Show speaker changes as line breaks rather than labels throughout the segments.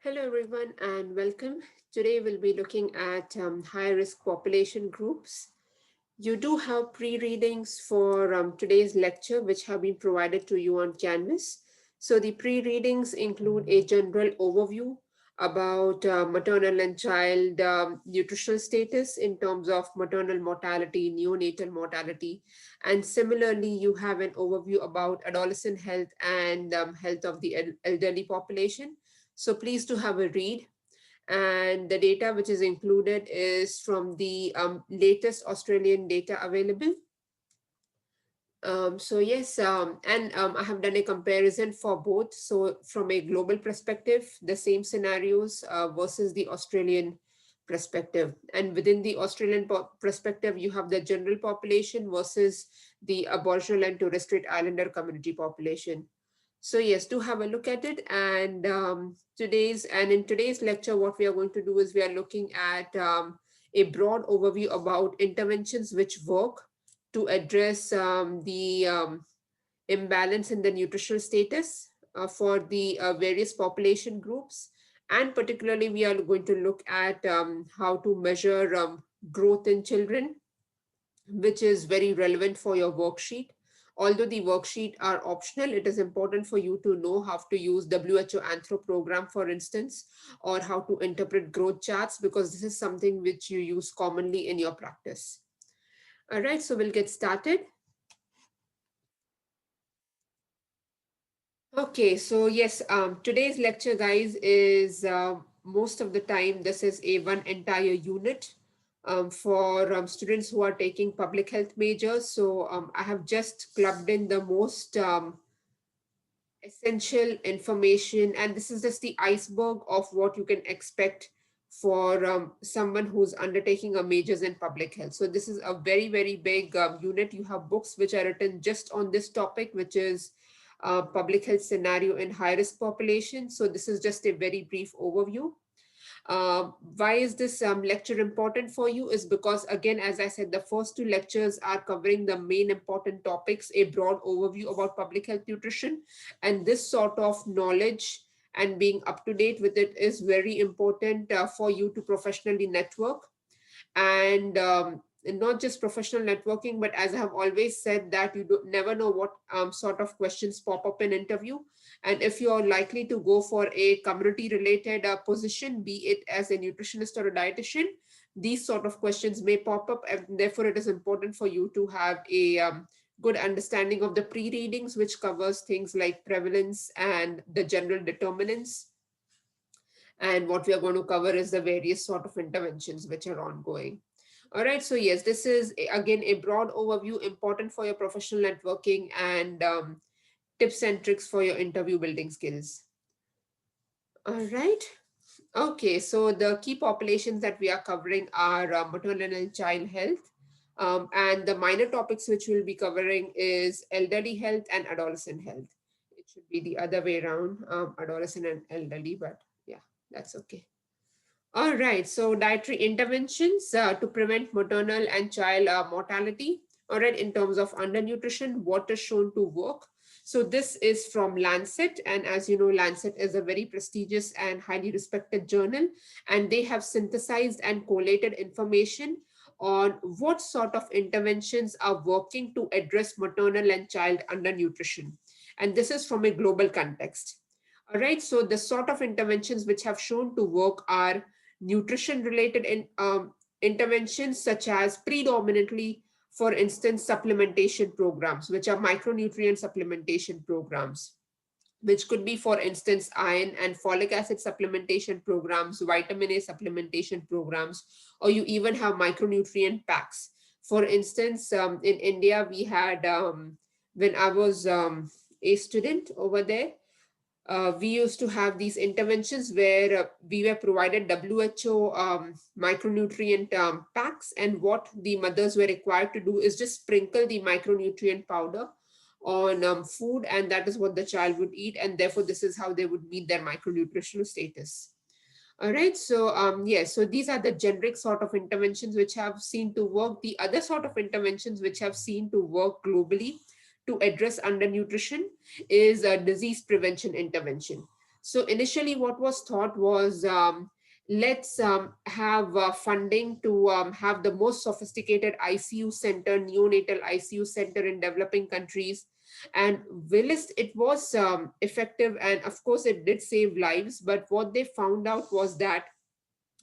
Hello, everyone, and welcome. Today, we'll be looking at high risk population groups. You do have pre readings for today's lecture, which have been provided to you on Canvas. So, the pre readings include a general overview about maternal and child nutritional status in terms of maternal mortality, neonatal mortality, and similarly, you have an overview about adolescent health and health of the elderly population. So please do have a read. And the data which is included is from the latest Australian data available. So yes, and I have done a comparison for both. So from a global perspective, the same scenarios versus the Australian perspective. And within the Australian perspective, you have the general population versus the Aboriginal and Torres Strait Islander community population. So yes, do have a look at it. And in today's lecture, what we are going to do is we are looking at a broad overview about interventions which work to address the imbalance in the nutritional status for the various population groups. And particularly, we are going to look at how to measure growth in children, which is very relevant for your worksheet. Although the worksheet are optional, it is important for you to know how to use WHO Anthro program, for instance, or how to interpret growth charts, because this is something which you use commonly in your practice. All right, so we'll get started. Okay, so yes, today's lecture, guys, is most of the time this is a one entire unit for students who are taking public health majors. So I have just clubbed in the most essential information, and this is just the iceberg of what you can expect for someone who's undertaking a majors in public health. So this is a very, very big unit. You have books which are written just on this topic, which is public health scenario in high risk population. So this is just a very brief overview. Why is this lecture important for you is because, again, as I said, the first two lectures are covering the main important topics, a broad overview about public health nutrition, and this sort of knowledge and being up to date with it is very important for you to professionally network. And not just professional networking, but as I have always said, that you never know what sort of questions pop up in interview. And if you're likely to go for a community related position, be it as a nutritionist or a dietitian, these sort of questions may pop up, and therefore it is important for you to have a good understanding of the pre-readings, which covers things like prevalence and the general determinants. And what we are going to cover is the various sort of interventions which are ongoing. All right, so yes, this is again a broad overview, important for your professional networking and tips and tricks for your interview building skills. All right. Okay, so the key populations that we are covering are maternal and child health. And the minor topics which we'll be covering is elderly health and adolescent health. It should be the other way around, adolescent and elderly, but yeah, that's okay. All right, so dietary interventions to prevent maternal and child mortality. All right, in terms of undernutrition, what is shown to work? So this is from Lancet, and as you know, Lancet is a very prestigious and highly respected journal, and they have synthesized and collated information on what sort of interventions are working to address maternal and child undernutrition. And this is from a global context. All right, so the sort of interventions which have shown to work are nutrition related interventions, such as predominantly, for instance, supplementation programs, which are micronutrient supplementation programs, which could be, for instance, iron and folic acid supplementation programs, vitamin A supplementation programs, or you even have micronutrient packs. For instance, in India, we had, when I was a student over there, we used to have these interventions where we were provided WHO micronutrient packs, and what the mothers were required to do is just sprinkle the micronutrient powder on food, and that is what the child would eat, and therefore this is how they would meet their micronutritional status. All right, so yes, so these are the generic sort of interventions which have seen to work. The other sort of interventions which have seen to work globally to address undernutrition is a disease prevention intervention. So initially what was thought was, let's have funding to have the most sophisticated ICU center, neonatal ICU center in developing countries. And whilst it was effective, and of course it did save lives, but what they found out was that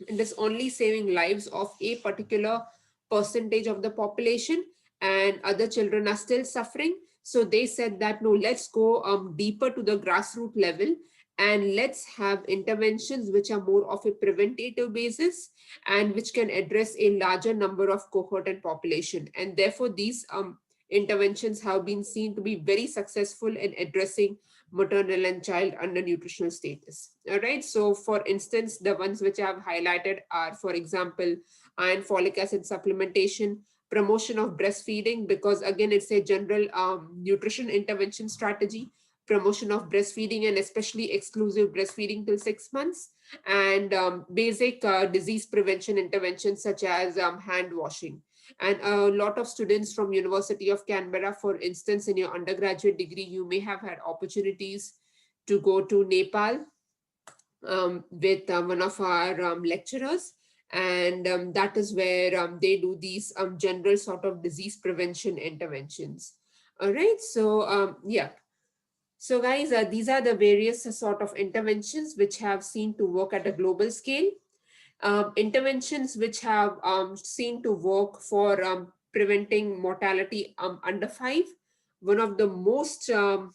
it is only saving lives of a particular percentage of the population, and other children are still suffering. So they said that no, let's go deeper to the grassroots level, and let's have interventions which are more of a preventative basis and which can address a larger number of cohort and population. And therefore these interventions have been seen to be very successful in addressing maternal and child undernutritional status. All right. So, for instance, the ones which I have highlighted are, for example, iron folic acid supplementation, promotion of breastfeeding, because again, it's a general nutrition intervention strategy, promotion of breastfeeding and especially exclusive breastfeeding till 6 months, and basic disease prevention interventions such as hand washing. And a lot of students from University of Canberra, for instance, in your undergraduate degree, you may have had opportunities to go to Nepal with one of our lecturers. And that is where they do these general sort of disease prevention interventions. All right. So, yeah. So guys, these are the various sort of interventions which have seen to work at a global scale. Interventions which have seen to work for preventing mortality under 5. One of the most a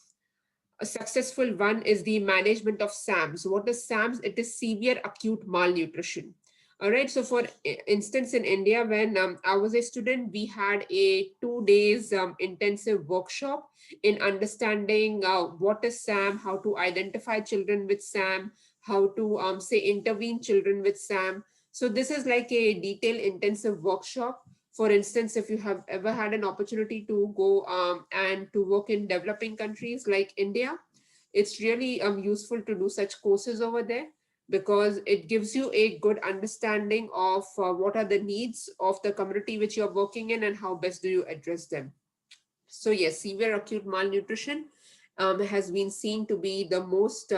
successful one is the management of SAMS. What is SAMS? It is severe acute malnutrition. All right. So, for instance, in India, when I was a student, we had a 2 days intensive workshop in understanding what is SAM, how to identify children with SAM, how to say intervene children with SAM. So, this is like a detailed intensive workshop. For instance, if you have ever had an opportunity to go and to work in developing countries like India, it's really useful to do such courses over there, because it gives you a good understanding of what are the needs of the community which you're working in and how best do you address them. So yes, severe acute malnutrition has been seen to be the most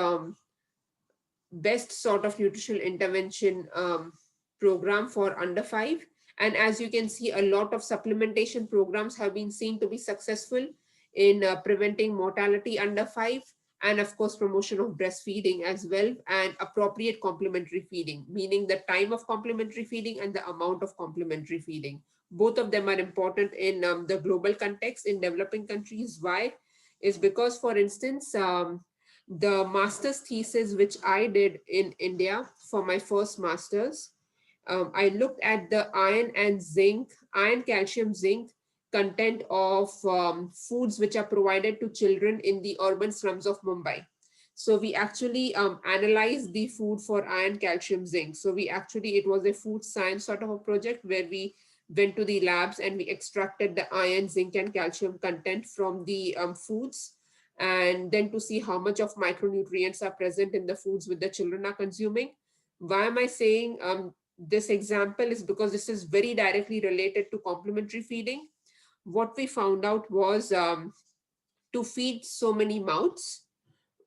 best sort of nutritional intervention program for under 5. And as you can see, a lot of supplementation programs have been seen to be successful in preventing mortality under 5, and of course promotion of breastfeeding as well, and appropriate complementary feeding, meaning the time of complementary feeding and the amount of complementary feeding. Both of them are important in the global context in developing countries. Why? Is because, for instance, the master's thesis which I did in India for my first master's, I looked at the iron and zinc, iron, calcium, zinc content of foods which are provided to children in the urban slums of Mumbai. So we actually analyzed the food for iron, calcium, zinc. So we actually, it was a food science sort of a project where we went to the labs and we extracted the iron, zinc, and calcium content from the foods, and then to see how much of micronutrients are present in the foods which the children are consuming. Why am I saying this example? Is because this is very directly related to complementary feeding. What we found out was to feed so many mouths,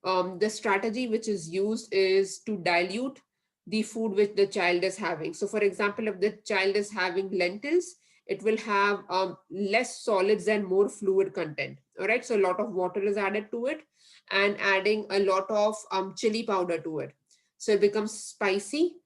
the strategy which is used is to dilute the food which the child is having. So, for example, if the child is having lentils, it will have less solids and more fluid content. All right. So, a lot of water is added to it, and adding a lot of chili powder to it. So, it becomes spicy,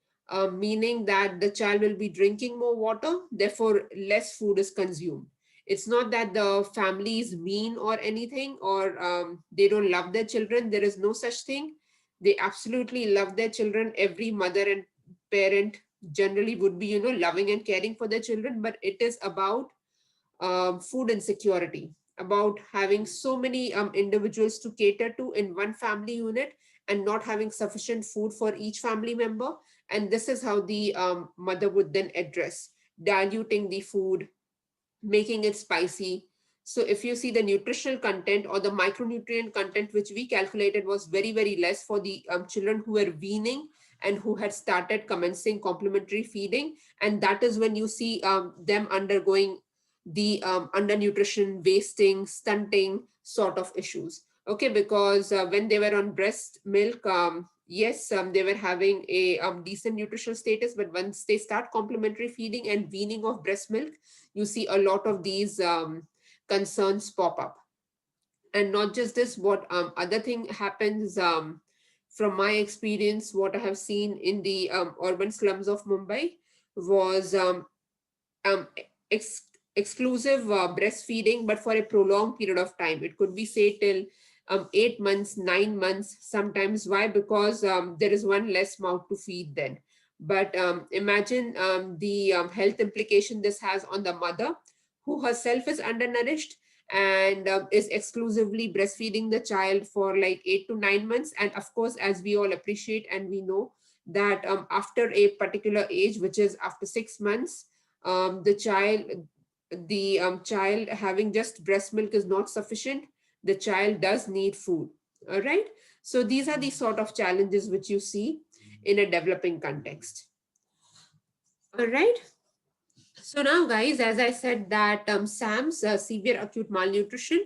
meaning that the child will be drinking more water, therefore, less food is consumed. It's not that the family is mean or anything, or they don't love their children. There is no such thing. They absolutely love their children. Every mother and parent generally would be, loving and caring for their children, but it is about food insecurity, about having so many individuals to cater to in one family unit and not having sufficient food for each family member. And this is how the mother would then address diluting the food, making it spicy. So if you see the nutritional content or the micronutrient content, which we calculated was very, very less for the children who were weaning and who had started commencing complementary feeding. And that is when you see them undergoing the undernutrition, wasting, stunting sort of issues. Okay, because when they were on breast milk, yes, they were having a decent nutritional status, but once they start complementary feeding and weaning of breast milk, you see a lot of these concerns pop up. And not just this, what other thing happens, from my experience, what I have seen in the urban slums of Mumbai was um, exclusive breastfeeding, but for a prolonged period of time. It could be, say, till 8 months, 9 months sometimes. Why? Because there is one less mouth to feed then. But imagine the health implication this has on the mother, who herself is undernourished and is exclusively breastfeeding the child for like 8 to 9 months. And of course, as we all appreciate and we know, that after a particular age, which is after 6 months, the child having just breast milk is not sufficient. The child does need food. All right. So these are the sort of challenges which you see in a developing context. All right. So now, guys, as I said that SAMS, severe acute malnutrition,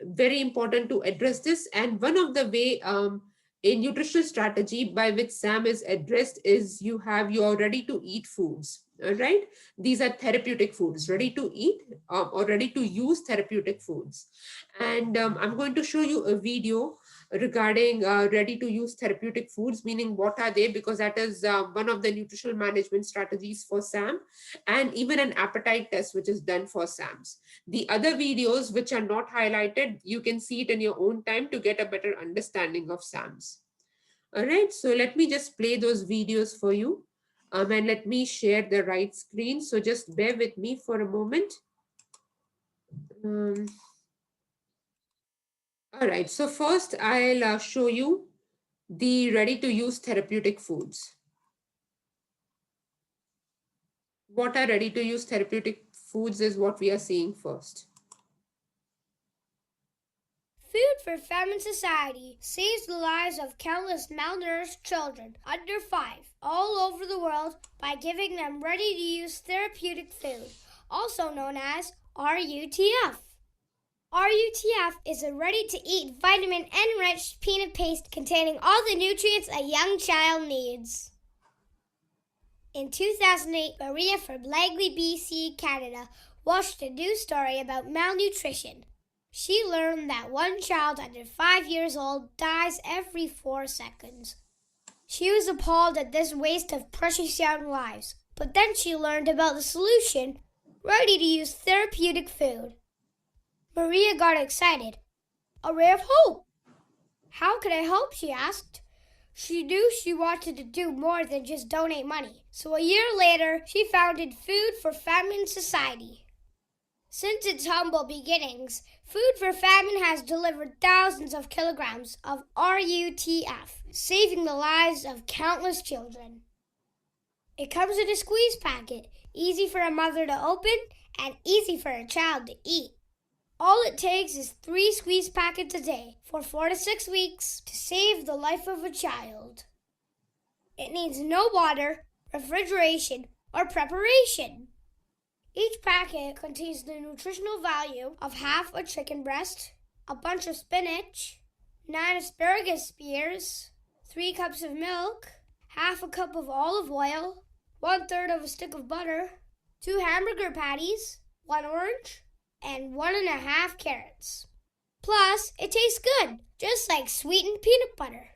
very important to address this. And one of the way a nutritional strategy by which SAM is addressed is you have your ready to eat foods. All right. These are therapeutic foods, ready to eat or ready to use therapeutic foods. And I'm going to show you a video regarding ready to use therapeutic foods, meaning what are they, because that is one of the nutritional management strategies for SAM, and even an appetite test which is done for SAMs. The other videos which are not highlighted, you can see it in your own time to get a better understanding of SAMs. All right, so let me just play those videos for you, and let me share the right screen. So just bear with me for a moment. Um, all right, so first I'll show you the ready to use therapeutic foods. What are ready to use therapeutic foods is what we are seeing first.
Food for Famine Society saves the lives of countless malnourished children under 5 all over the world by giving them ready-to-use therapeutic food, also known as RUTF. RUTF is a ready-to-eat vitamin-enriched peanut paste containing all the nutrients a young child needs. In 2008, Maria from Langley, BC, Canada, watched a news story about malnutrition. She learned that one child under 5 years old dies every 4 seconds. She was appalled at this waste of precious young lives, but then she learned about the solution, ready-to-use therapeutic food. Maria got excited. A ray of hope! How could I help? She asked. She knew she wanted to do more than just donate money. So a year later, she founded Food for Famine Society. Since its humble beginnings, Food for Famine has delivered thousands of kilograms of RUTF, saving the lives of countless children. It comes in a squeeze packet, easy for a mother to open and easy for a child to eat. All it takes is 3 squeeze packets a day for 4 to 6 weeks to save the life of a child. It needs no water, refrigeration, or preparation. Each packet contains the nutritional value of half a chicken breast, a bunch of spinach, 9 asparagus spears, 3 cups of milk, half a cup of olive oil, 1/3 of a stick of butter, 2 hamburger patties, 1 orange, and 1.5 carrots. Plus, it tastes good, just like sweetened peanut butter.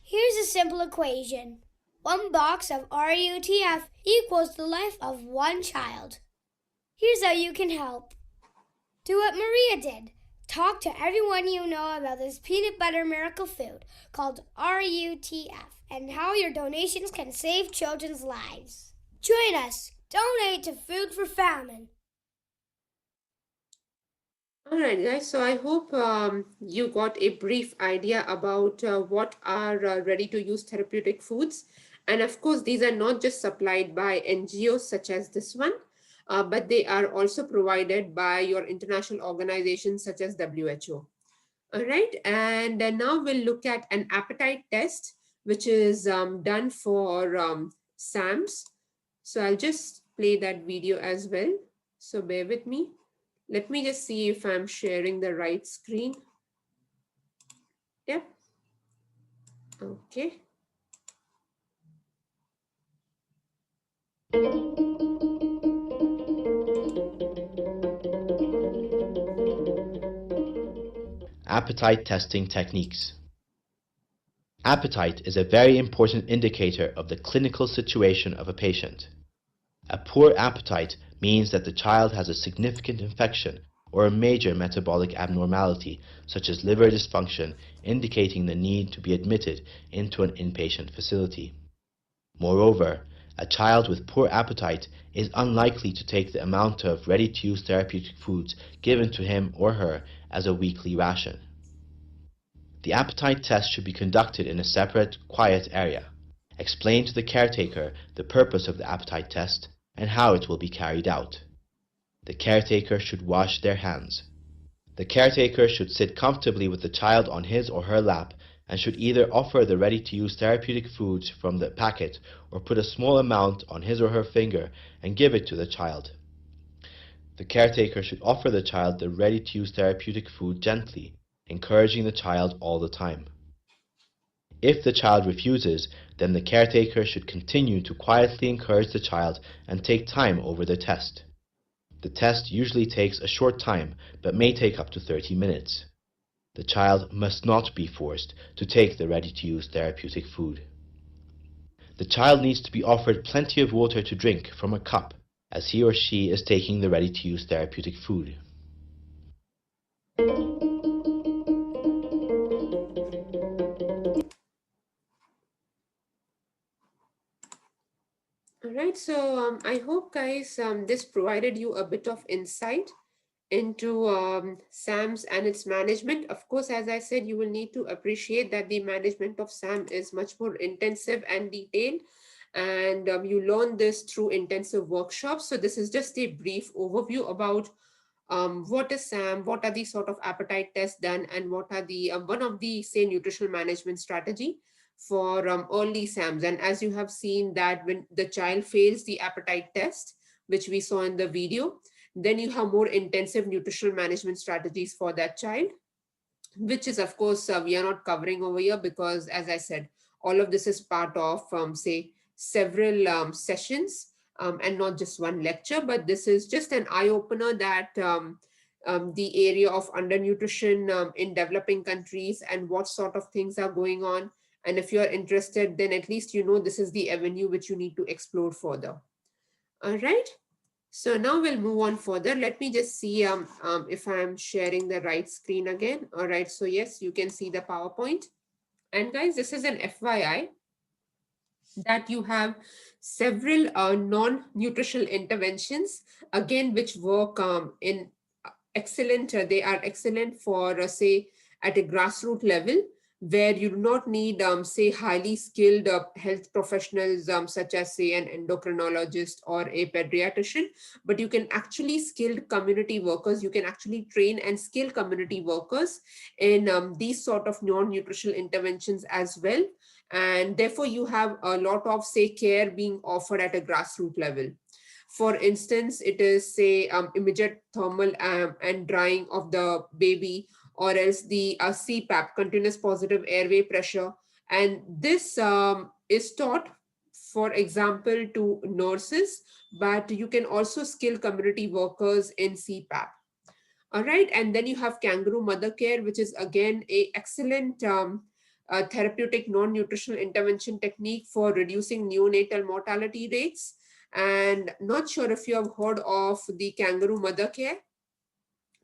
Here's a simple equation. 1 box of RUTF equals the life of 1 child. Here's how you can help. Do what Maria did. Talk to everyone you know about this peanut butter miracle food called RUTF and how your donations can save children's lives. Join us. Donate to Food for Famine.
All right, guys. So I hope you got a brief idea about what are ready to use therapeutic foods. And of course, these are not just supplied by NGOs such as this one, but they are also provided by your international organizations such as WHO. All right. And now we'll look at an appetite test, which is done for SAMs. So I'll just play that video as well. So bear with me. Let me just see if I'm sharing the right screen. Yep. Okay.
Appetite testing techniques. Appetite is a very important indicator of the clinical situation of a patient. A poor appetite means that the child has a significant infection or a major metabolic abnormality, such as liver dysfunction, indicating the need to be admitted into an inpatient facility. Moreover, a child with poor appetite is unlikely to take the amount of ready-to-use therapeutic foods given to him or her as a weekly ration. The appetite test should be conducted in a separate, quiet area. Explain to the caretaker the purpose of the appetite test and how it will be carried out. The caretaker should wash their hands. The caretaker should sit comfortably with the child on his or her lap and should either offer the ready-to-use therapeutic foods from the packet or put a small amount on his or her finger and give it to the child. The caretaker should offer the child the ready-to-use therapeutic food gently, encouraging the child all the time. If the child refuses, then the caretaker should continue to quietly encourage the child and take time over the test. The test usually takes a short time, but may take up to 30 minutes. The child must not be forced to take the ready-to-use therapeutic food. The child needs to be offered plenty of water to drink from a cup, as he or she is taking the ready-to-use therapeutic food.
All right. So I hope, guys, this provided you a bit of insight into SAMS and its management. Of course, as I said, you will need to appreciate that the management of SAM is much more intensive and detailed, and you learn this through intensive workshops. So this is just a brief overview about what is SAM, what are the sort of appetite tests done, and what are the one of the say nutritional management strategy for early SAMs. And as you have seen that when the child fails the appetite test, which we saw in the video, then you have more intensive nutritional management strategies for that child, which is of course we are not covering over here because as I said, all of this is part of say several sessions and not just one lecture, but this is just an eye opener that the area of undernutrition in developing countries and what sort of things are going on. And if you're interested, then at least you know this is the avenue which you need to explore further. All right. So now we'll move on further. Let me just see if I'm sharing the right screen again. All right, so yes, you can see the PowerPoint. And guys, this is an FYI that you have several non-nutritional interventions, again, which work in excellent, they are excellent for, say, at a grassroots level, where you do not need, say, highly skilled health professionals, such as, say, an endocrinologist or a pediatrician, but you can actually skilled community workers, you can actually train and skill community workers in these sort of non-nutritional interventions as well. And therefore, you have a lot of, say, care being offered at a grassroots level. For instance, it is say immediate thermal and drying of the baby, or else the CPAP, continuous positive airway pressure. And this is taught, for example, to nurses, but you can also skill community workers in CPAP. All right, and then you have kangaroo mother care, which is again a excellent therapeutic non-nutritional intervention technique for reducing neonatal mortality rates. And not sure if you have heard of the kangaroo mother care,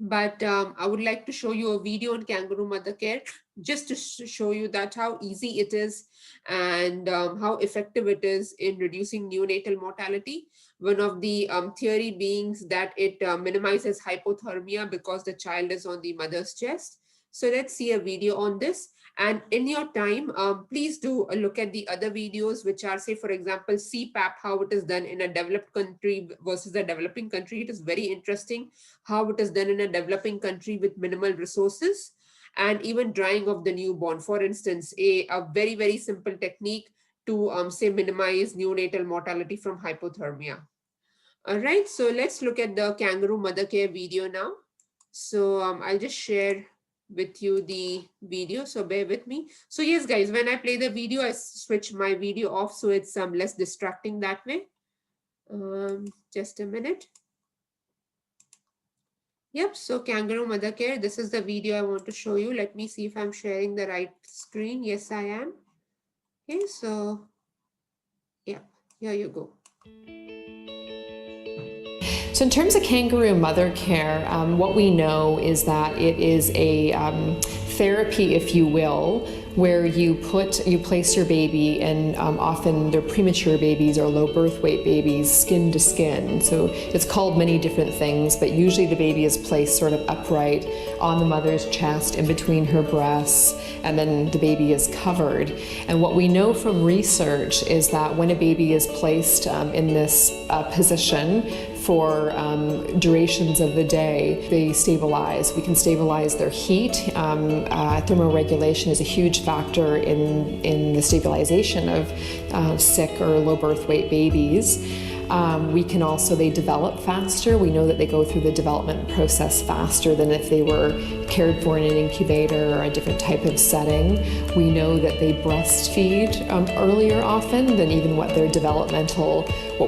but I would like to show you a video on kangaroo mother care just to show you that how easy it is and how effective it is in reducing neonatal mortality. One of the theory being that it minimizes hypothermia because the child is on the mother's chest. So let's see a video on this. And in your time, please do look at the other videos, which are, say, for example, CPAP, how it is done in a developed country versus a developing country. It is very interesting how it is done in a developing country with minimal resources, and even drying of the newborn. For instance, a very, very simple technique to, say, minimize neonatal mortality from hypothermia. All right, so let's look at the kangaroo mother care video now. So I'll just share with you the video, so bear with me. So yes, guys, when I play the video, I switch my video off so it's less distracting that way. Just a minute. Yep, so kangaroo mother care, this is the video I want to show you. Let me see if I'm sharing the right screen. Yes, I am. Okay, so yeah, here you go.
So in terms of kangaroo mother care, what we know is that it is a therapy, if you will, where you place your baby, and often they're premature babies or low birth weight babies, skin to skin. So it's called many different things, but usually the baby is placed sort of upright on the mother's chest in between her breasts, and then the baby is covered. And what we know from research is that when a baby is placed in this position for durations of the day, they stabilize. We can stabilize their heat. Thermoregulation is a huge factor in the stabilization of sick or low birth weight babies. They develop faster. We know that they go through the development process faster than if they were cared for in an incubator or a different type of setting. We know that they breastfeed earlier often than even what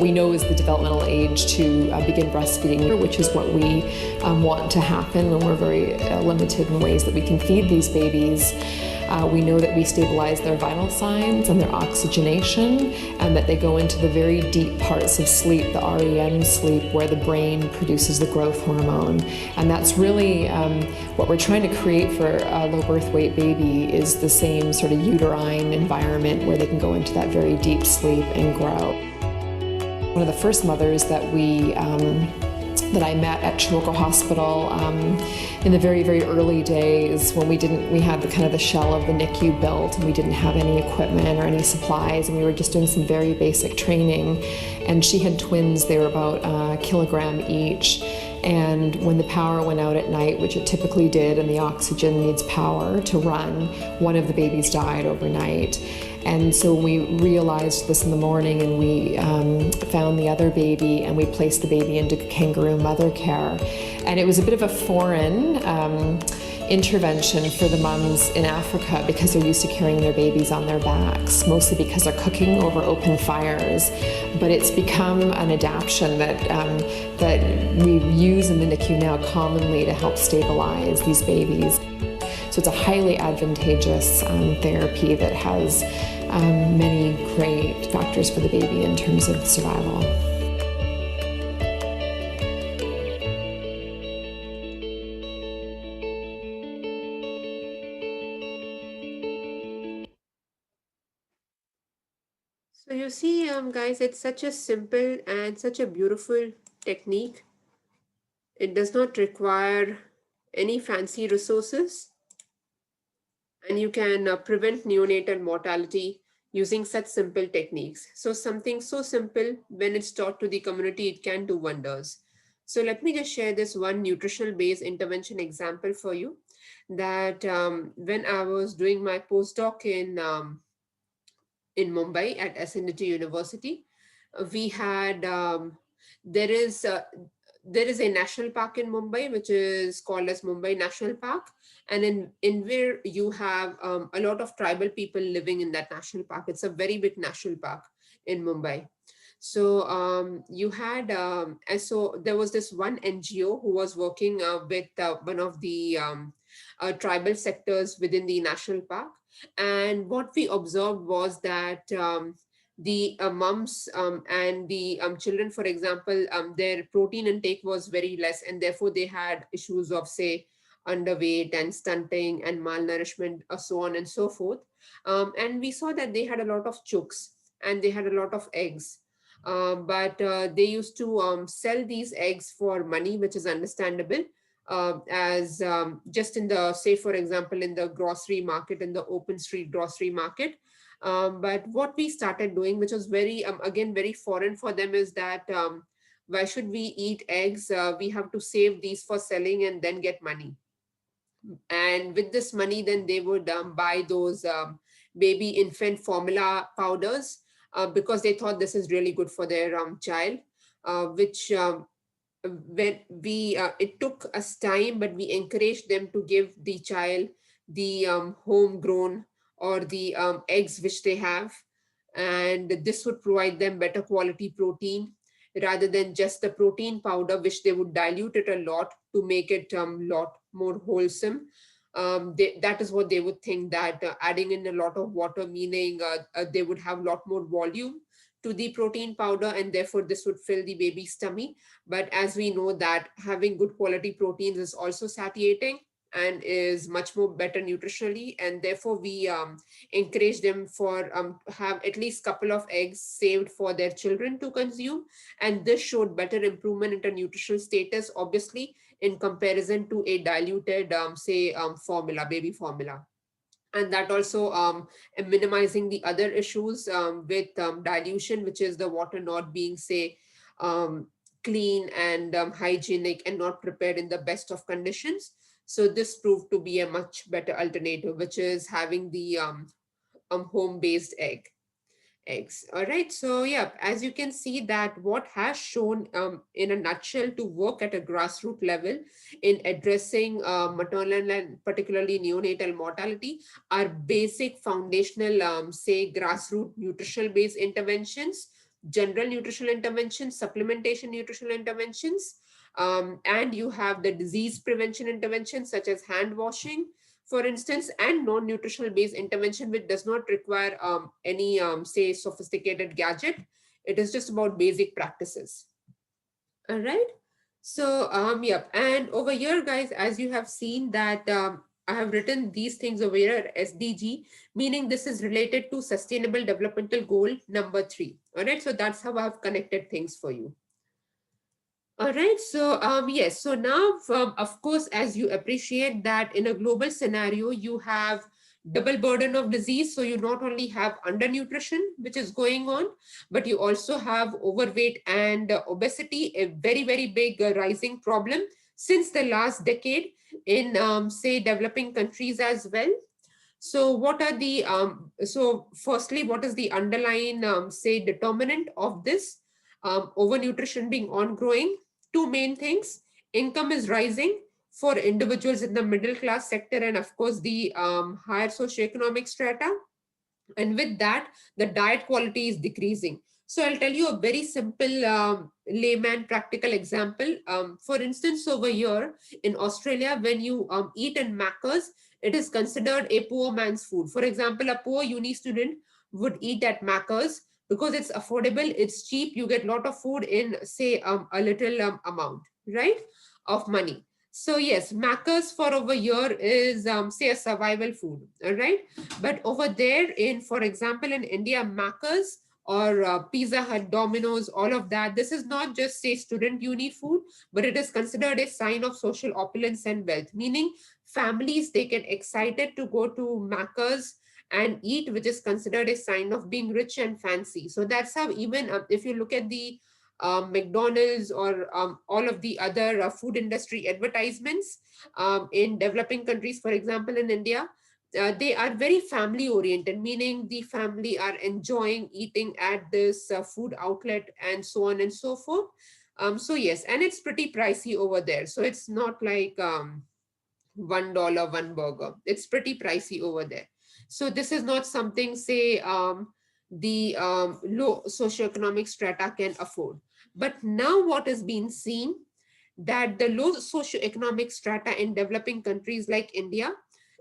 we know is the developmental age to begin breastfeeding, which is what we want to happen when we're very limited in ways that we can feed these babies. We know that we stabilize their vital signs and their oxygenation, and that they go into the very deep parts of sleep, the REM sleep, where the brain produces the growth hormone. And that's really what we're trying to create for a low birth weight baby, is the same sort of uterine environment where they can go into that very deep sleep and grow. One of the first mothers that I met at Chiloko Hospital in the very, very early days, when we had the shell of the NICU built, and we didn't have any equipment or any supplies, and we were just doing some very basic training. And she had twins. They were about a kilogram each. And when the power went out at night, which it typically did, and the oxygen needs power to run, one of the babies died overnight. And so we realized this in the morning, and we found the other baby, and we placed the baby into kangaroo mother care. And it was a bit of a foreign intervention for the mums in Africa, because they're used to carrying their babies on their backs, mostly because they're cooking over open fires. But it's become an adaptation that we use in the NICU now commonly to help stabilize these babies. So it's a highly advantageous therapy that has many great factors for the baby in terms of survival.
So you see, guys, it's such a simple and such a beautiful technique. It does not require any fancy resources, and you can prevent neonatal mortality using such simple techniques. So something so simple, when it's taught to the community, it can do wonders. So let me just share this one nutritional based intervention example for you, that when I was doing my postdoc in Mumbai at Ascendity University, we had there is a national park in Mumbai, which is called as Mumbai National Park, and in where you have a lot of tribal people living in that national park. It's a very big national park in Mumbai. So you had and so there was this one NGO who was working with one of the tribal sectors within the national park. And what we observed was that the mums and the children, for example, their protein intake was very less, and therefore they had issues of, say, underweight and stunting and malnourishment, so on and so forth. And we saw that they had a lot of chooks and they had a lot of eggs. But they used to sell these eggs for money, which is understandable, as just in the, say, for example, in the grocery market, in the open street grocery market. But what we started doing, which was very, again, very foreign for them, is that why should we eat eggs? We have to save these for selling and then get money. And with this money, then they would buy those baby infant formula powders because they thought this is really good for their child, which when we it took us time, but we encouraged them to give the child the homegrown or the eggs which they have, and this would provide them better quality protein rather than just the protein powder, which they would dilute it a lot to make it lot more wholesome. That is what they would think, that adding in a lot of water, meaning they would have a lot more volume to the protein powder, and therefore this would fill the baby's tummy. But as we know that having good quality proteins is also satiating and is much more better nutritionally, and therefore we encourage them for have at least couple of eggs saved for their children to consume, and this showed better improvement in the nutritional status, obviously, in comparison to a diluted say formula, baby formula. And that also minimizing the other issues with dilution, which is the water not being, say, um, clean and hygienic and not prepared in the best of conditions. So this proved to be a much better alternative, which is having the home-based eggs. All right, so yeah, as you can see that what has shown in a nutshell to work at a grassroots level in addressing maternal and particularly neonatal mortality are basic foundational say grassroots nutritional based interventions, general nutritional interventions, supplementation nutritional interventions, and you have the disease prevention interventions such as hand washing, for instance, and non-nutritional based intervention, which does not require any, say, sophisticated gadget. It is just about basic practices. All right. So, yep. And over here, guys, as you have seen that I have written these things over here, SDG, meaning this is related to Sustainable Developmental Goal number 3. All right. So that's how I have connected things for you. All right, so yes, so now, of course, as you appreciate that in a global scenario, you have double burden of disease. So you not only have undernutrition, which is going on, but you also have overweight and obesity, a very, very big rising problem since the last decade in, say, developing countries as well. So what are the, so firstly, what is the underlying, say, determinant of this? Overnutrition being ongoing. Two main things: income is rising for individuals in the middle class sector and of course the higher socioeconomic strata, and with that the diet quality is decreasing. So I'll tell you a very simple layman practical example. For instance, over here in Australia, when you eat in Macca's, it is considered a poor man's food. For example, a poor uni student would eat at Macca's because it's affordable, it's cheap, you get a lot of food in, say, a little amount, right, of money. So yes, Macca's for over here is, say, a survival food, all right? But over there in, for example, in India, Macca's or Pizza Hut, Domino's, all of that, this is not just, say, student uni food, but it is considered a sign of social opulence and wealth, meaning families, they get excited to go to Macca's and eat, which is considered a sign of being rich and fancy. So that's how even if you look at the McDonald's or all of the other food industry advertisements in developing countries, for example, in India, they are very family oriented, meaning the family are enjoying eating at this food outlet and so on and so forth. So yes, and it's pretty pricey over there. So it's not like $1 one burger. It's pretty pricey over there. So this is not something, say, the low socioeconomic strata can afford. But now what is being seen, that the low socioeconomic strata in developing countries like India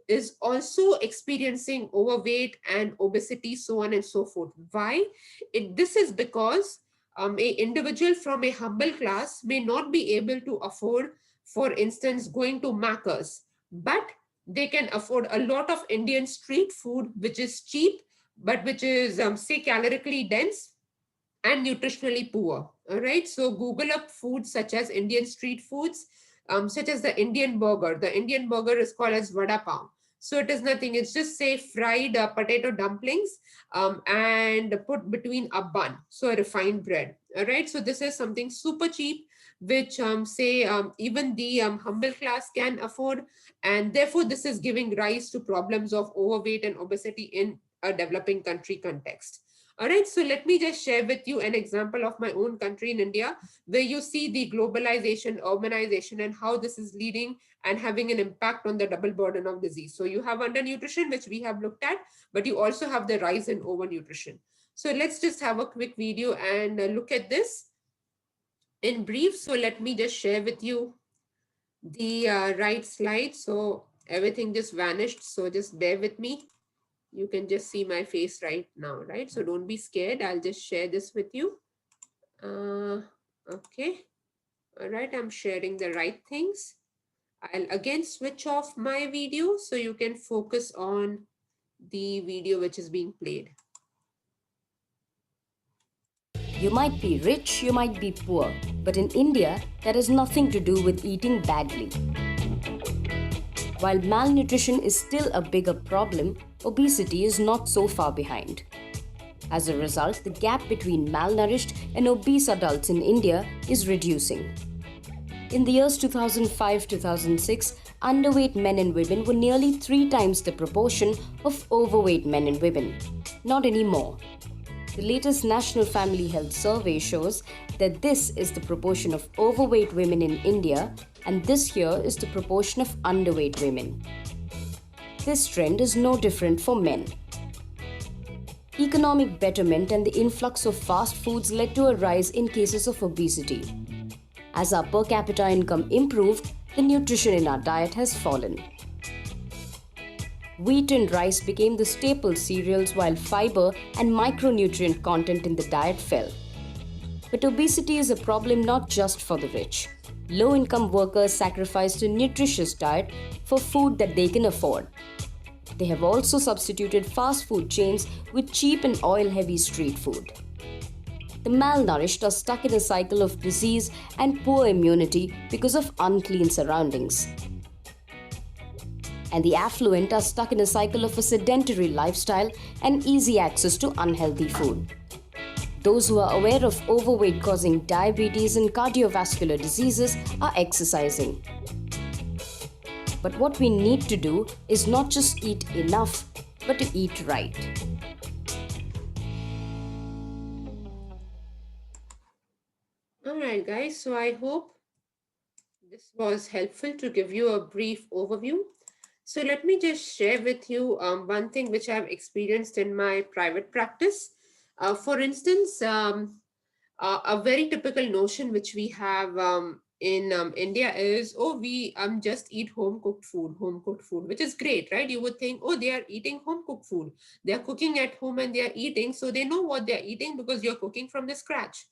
is also experiencing overweight and obesity, so on and so forth. Why? This is because a individual from a humble class may not be able to afford, for instance, going to Macca's, but they can afford a lot of Indian street food, which is cheap, but which is, say, calorically dense and nutritionally poor. All right. So Google up foods such as Indian street foods, such as the Indian burger. The Indian burger is called as vada pav. So it is nothing. It's just, say, fried potato dumplings and put between a bun. So a refined bread. All right. So this is something super cheap, which say even the humble class can afford. And therefore, this is giving rise to problems of overweight and obesity in a developing country context. All right, so let me just share with you an example of my own country in India, where you see the globalization, urbanization, and how this is leading and having an impact on the double burden of disease. So you have undernutrition, which we have looked at, but you also have the rise in overnutrition. So let's just have a quick video and look at this in brief. So let me just share with you the right slide. So everything just vanished. So just bear with me. You can just see my face right now, right? So don't be scared. I'll just share this with you. Okay. All right. I'm sharing the right things. I'll again switch off my video so you can focus on the video which is being played.
You might be rich, you might be poor, but in India, that has nothing to do with eating badly. While malnutrition is still a bigger problem, obesity is not so far behind. As a result, the gap between malnourished and obese adults in India is reducing. In the years 2005-2006, underweight men and women were nearly 3 times the proportion of overweight men and women. Not anymore. The latest National Family Health Survey shows that this is the proportion of overweight women in India, and this here is the proportion of underweight women. This trend is no different for men. Economic betterment and the influx of fast foods led to a rise in cases of obesity. As our per capita income improved, the nutrition in our diet has fallen. Wheat and rice became the staple cereals while fiber and micronutrient content in the diet fell. But obesity is a problem not just for the rich. Low-income workers sacrificed a nutritious diet for food that they can afford. They have also substituted fast food chains with cheap and oil-heavy street food. The malnourished are stuck in a cycle of disease and poor immunity because of unclean surroundings. And the affluent are stuck in a cycle of a sedentary lifestyle and easy access to unhealthy food. Those who are aware of overweight causing diabetes and cardiovascular diseases are exercising. But what we need to do is not just eat enough, but to eat right.
All right, guys. So I hope this was helpful to give you a brief overview. So let me just share with you one thing which I've experienced in my private practice. For instance, a very typical notion which we have in India is, oh, we just eat home cooked food, which is great, right? You would think, oh, they are eating home cooked food. They are cooking at home and they are eating, so they know what they are eating because you're cooking from the scratch.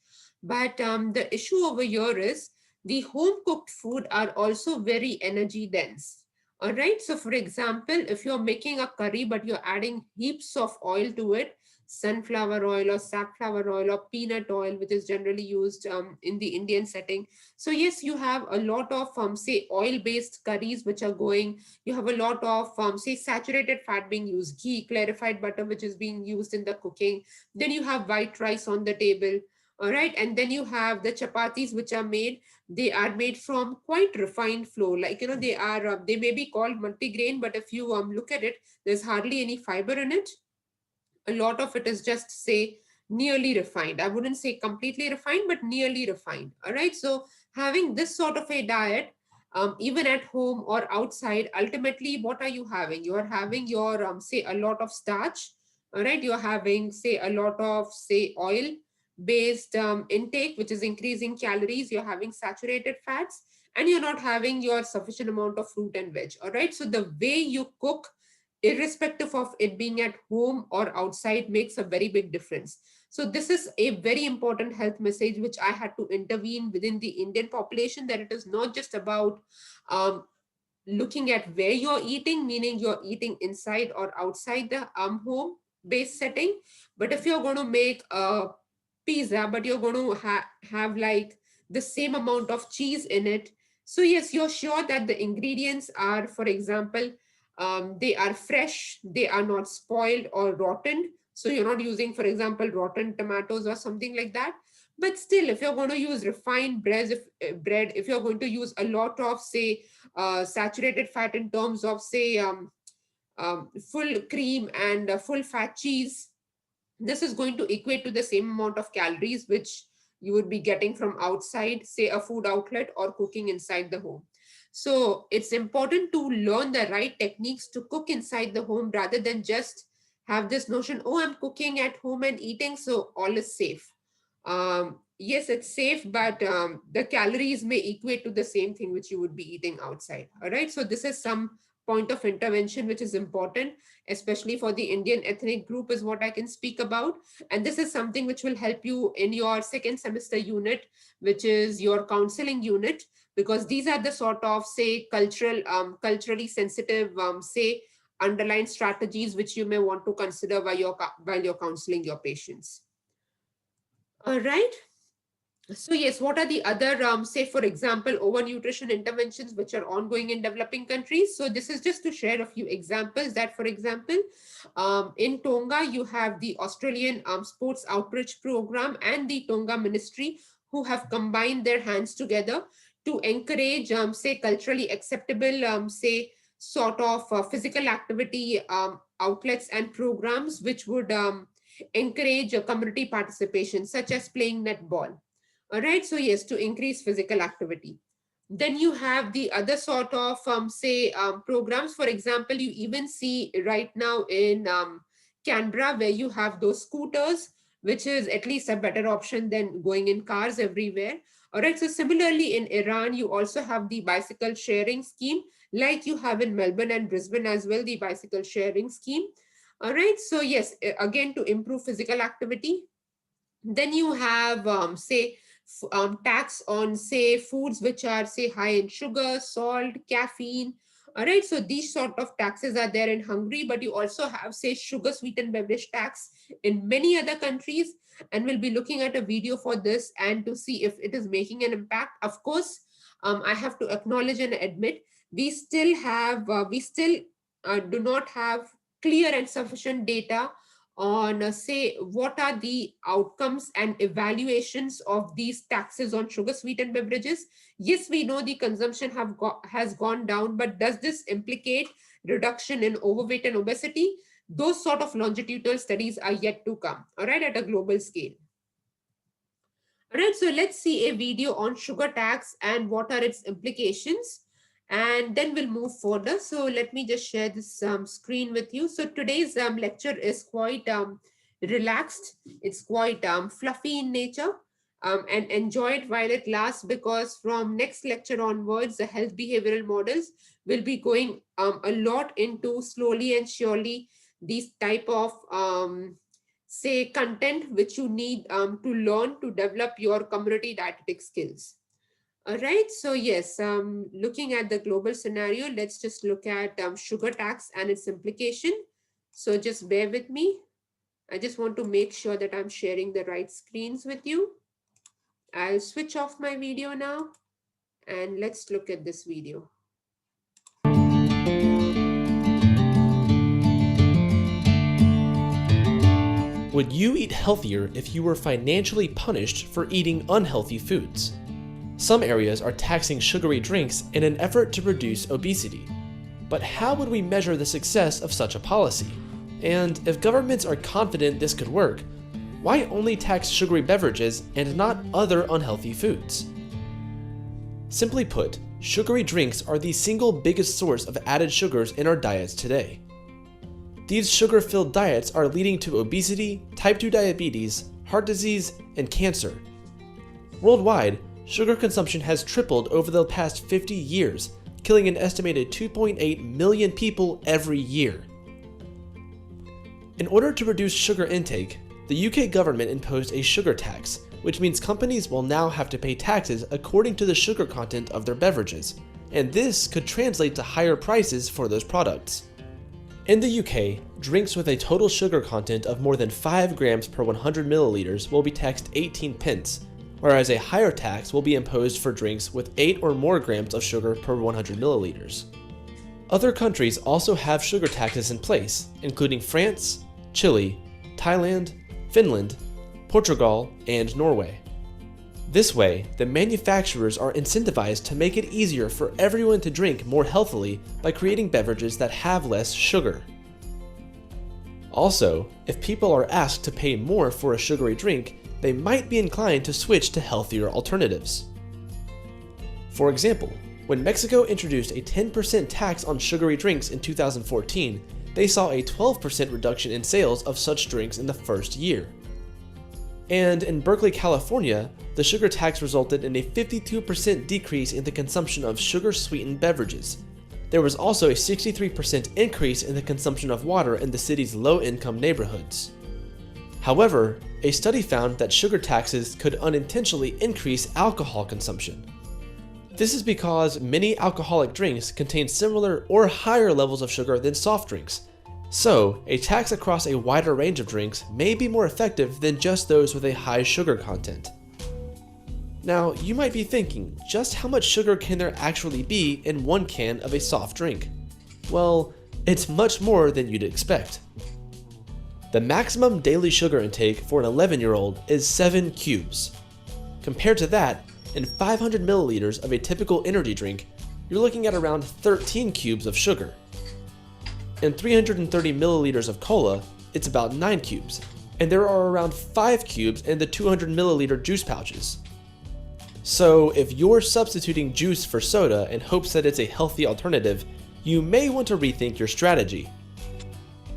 But the issue over here is the home cooked food are also very energy dense. All right. So for example, if you're making a curry, but you're adding heaps of oil to it, sunflower oil or safflower oil or peanut oil, which is generally used in the Indian setting. So yes, you have a lot of say oil-based curries which are going. You have a lot of say saturated fat being used, ghee, clarified butter, which is being used in the cooking. Then you have white rice on the table. All right. And then you have the chapatis which are made. They are made from quite refined flour. Like, they are, they may be called multigrain, but if you look at it, there's hardly any fiber in it. A lot of it is just, say, nearly refined. I wouldn't say completely refined, but nearly refined. All right. So having this sort of a diet, even at home or outside, ultimately, what are you having? You are having your, say, a lot of starch. All right. You're having, say, a lot of, say, oil based intake, which is increasing calories. You're having saturated fats, and you're not having your sufficient amount of fruit and veg. All right. So the way you cook, irrespective of it being at home or outside, makes a very big difference. So this is a very important health message which I had to intervene within the Indian population, that it is not just about looking at where you're eating, meaning you're eating inside or outside the home based setting. But if you're going to make a pizza, but you're going to have like the same amount of cheese in it, so yes, you're sure that the ingredients are, for example, they are fresh, they are not spoiled or rotten. So you're not using, for example, rotten tomatoes or something like that. But still, if you're going to use refined bread, if you're going to use a lot of, say, saturated fat in terms of, say, full cream and full fat cheese, This is going to equate to the same amount of calories which you would be getting from outside, say a food outlet, or cooking inside the home. So it's important to learn the right techniques to cook inside the home rather than just have this notion, oh, I'm cooking at home and eating, so all is safe. Yes, it's safe, but the calories may equate to the same thing which you would be eating outside. All right. So this is some point of intervention which is important, especially for the Indian ethnic group, is what I can speak about. And this is something which will help you in your second semester unit, which is your counseling unit, because these are the sort of, say, culturally sensitive, say, underlying strategies which you may want to consider while you're counseling your patients. All right. So yes, what are the other, say, for example, overnutrition interventions which are ongoing in developing countries? So this is just to share a few examples that, for example, in Tonga, you have the Australian Sports Outreach Program and the Tonga Ministry, who have combined their hands together to encourage, say, culturally acceptable, say, sort of physical activity outlets and programs which would encourage community participation, such as playing netball. All right, so yes, to increase physical activity. Then you have the other sort of, say, programs. For example, you even see right now in Canberra, where you have those scooters, which is at least a better option than going in cars everywhere. All right, so similarly in Iran, you also have the bicycle sharing scheme, like you have in Melbourne and Brisbane as well, the bicycle sharing scheme. All right, so yes, again, to improve physical activity. Then you have, say, tax on, say, foods which are, say, high in sugar, salt, caffeine. All right, so these sort of taxes are there in Hungary, but you also have, say, sugar sweetened beverage tax in many other countries. And we'll be looking at a video for this and to see if it is making an impact. Of course, I have to acknowledge and admit, we still do not have clear and sufficient data on, say, what are the outcomes and evaluations of these taxes on sugar sweetened beverages. Yes, we know the consumption has gone down, but does this implicate reduction in overweight and obesity? Those sort of longitudinal studies are yet to come, all right, at a global scale. All right, so let's see a video on sugar tax and what are its implications, and then we'll move further. So let me just share this screen with you. So today's lecture is quite relaxed. It's quite fluffy in nature, and enjoy it while it lasts, because from next lecture onwards, the health behavioral models will be going a lot into, slowly and surely, these type of say, content which you need to learn to develop your community dietetic skills. All right, so yes, looking at the global scenario, let's just look at sugar tax and its implication. So just bear with me. I just want to make sure that I'm sharing the right screens with you. I'll switch off my video now and let's look at this video.
Would you eat healthier if you were financially punished for eating unhealthy foods? Some areas are taxing sugary drinks in an effort to reduce obesity. But how would we measure the success of such a policy? And if governments are confident this could work, why only tax sugary beverages and not other unhealthy foods? Simply put, sugary drinks are the single biggest source of added sugars in our diets today. These sugar-filled diets are leading to obesity, type 2 diabetes, heart disease, and cancer. Worldwide, sugar consumption has tripled over the past 50 years, killing an estimated 2.8 million people every year. In order to reduce sugar intake, the UK government imposed a sugar tax, which means companies will now have to pay taxes according to the sugar content of their beverages, and this could translate to higher prices for those products. In the UK, drinks with a total sugar content of more than 5 grams per 100 milliliters will be taxed 18 pence, whereas a higher tax will be imposed for drinks with 8 or more grams of sugar per 100 milliliters. Other countries also have sugar taxes in place, including France, Chile, Thailand, Finland, Portugal, and Norway. This way, the manufacturers are incentivized to make it easier for everyone to drink more healthily by creating beverages that have less sugar. Also, if people are asked to pay more for a sugary drink, they might be inclined to switch to healthier alternatives. For example, when Mexico introduced a 10% tax on sugary drinks in 2014, they saw a 12% reduction in sales of such drinks in the first year. And in Berkeley, California, the sugar tax resulted in a 52% decrease in the consumption of sugar-sweetened beverages. There was also a 63% increase in the consumption of water in the city's low-income neighborhoods. However, a study found that sugar taxes could unintentionally increase alcohol consumption. This is because many alcoholic drinks contain similar or higher levels of sugar than soft drinks. So, a tax across a wider range of drinks may be more effective than just those with a high sugar content. Now, you might be thinking, just how much sugar can there actually be in one can of a soft drink? Well, it's much more than you'd expect. The maximum daily sugar intake for an 11-year-old is 7 cubes. Compared to that, in 500 milliliters of a typical energy drink, you're looking at around 13 cubes of sugar. In 330 milliliters of cola, it's about 9 cubes, and there are around 5 cubes in the 200 milliliter juice pouches. So if you're substituting juice for soda in hopes that it's a healthy alternative, you may want to rethink your strategy.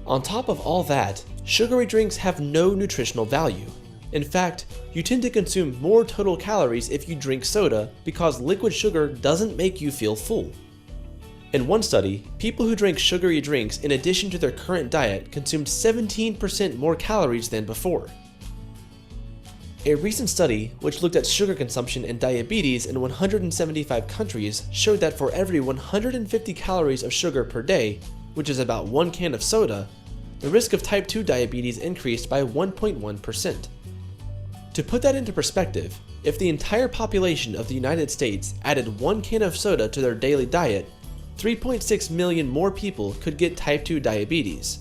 On top of all that, sugary drinks have no nutritional value. In fact, you tend to consume more total calories if you drink soda because liquid sugar doesn't make you feel full. In one study, people who drank sugary drinks in addition to their current diet consumed 17% more calories than before. A recent study, which looked at sugar consumption and diabetes in 175 countries, showed that for every 150 calories of sugar per day, which is about 1 can of soda, the risk of type 2 diabetes increased by 1.1%. To put that into perspective, if the entire population of the United States added 1 can of soda to their daily diet, 3.6 million more people could get type 2 diabetes.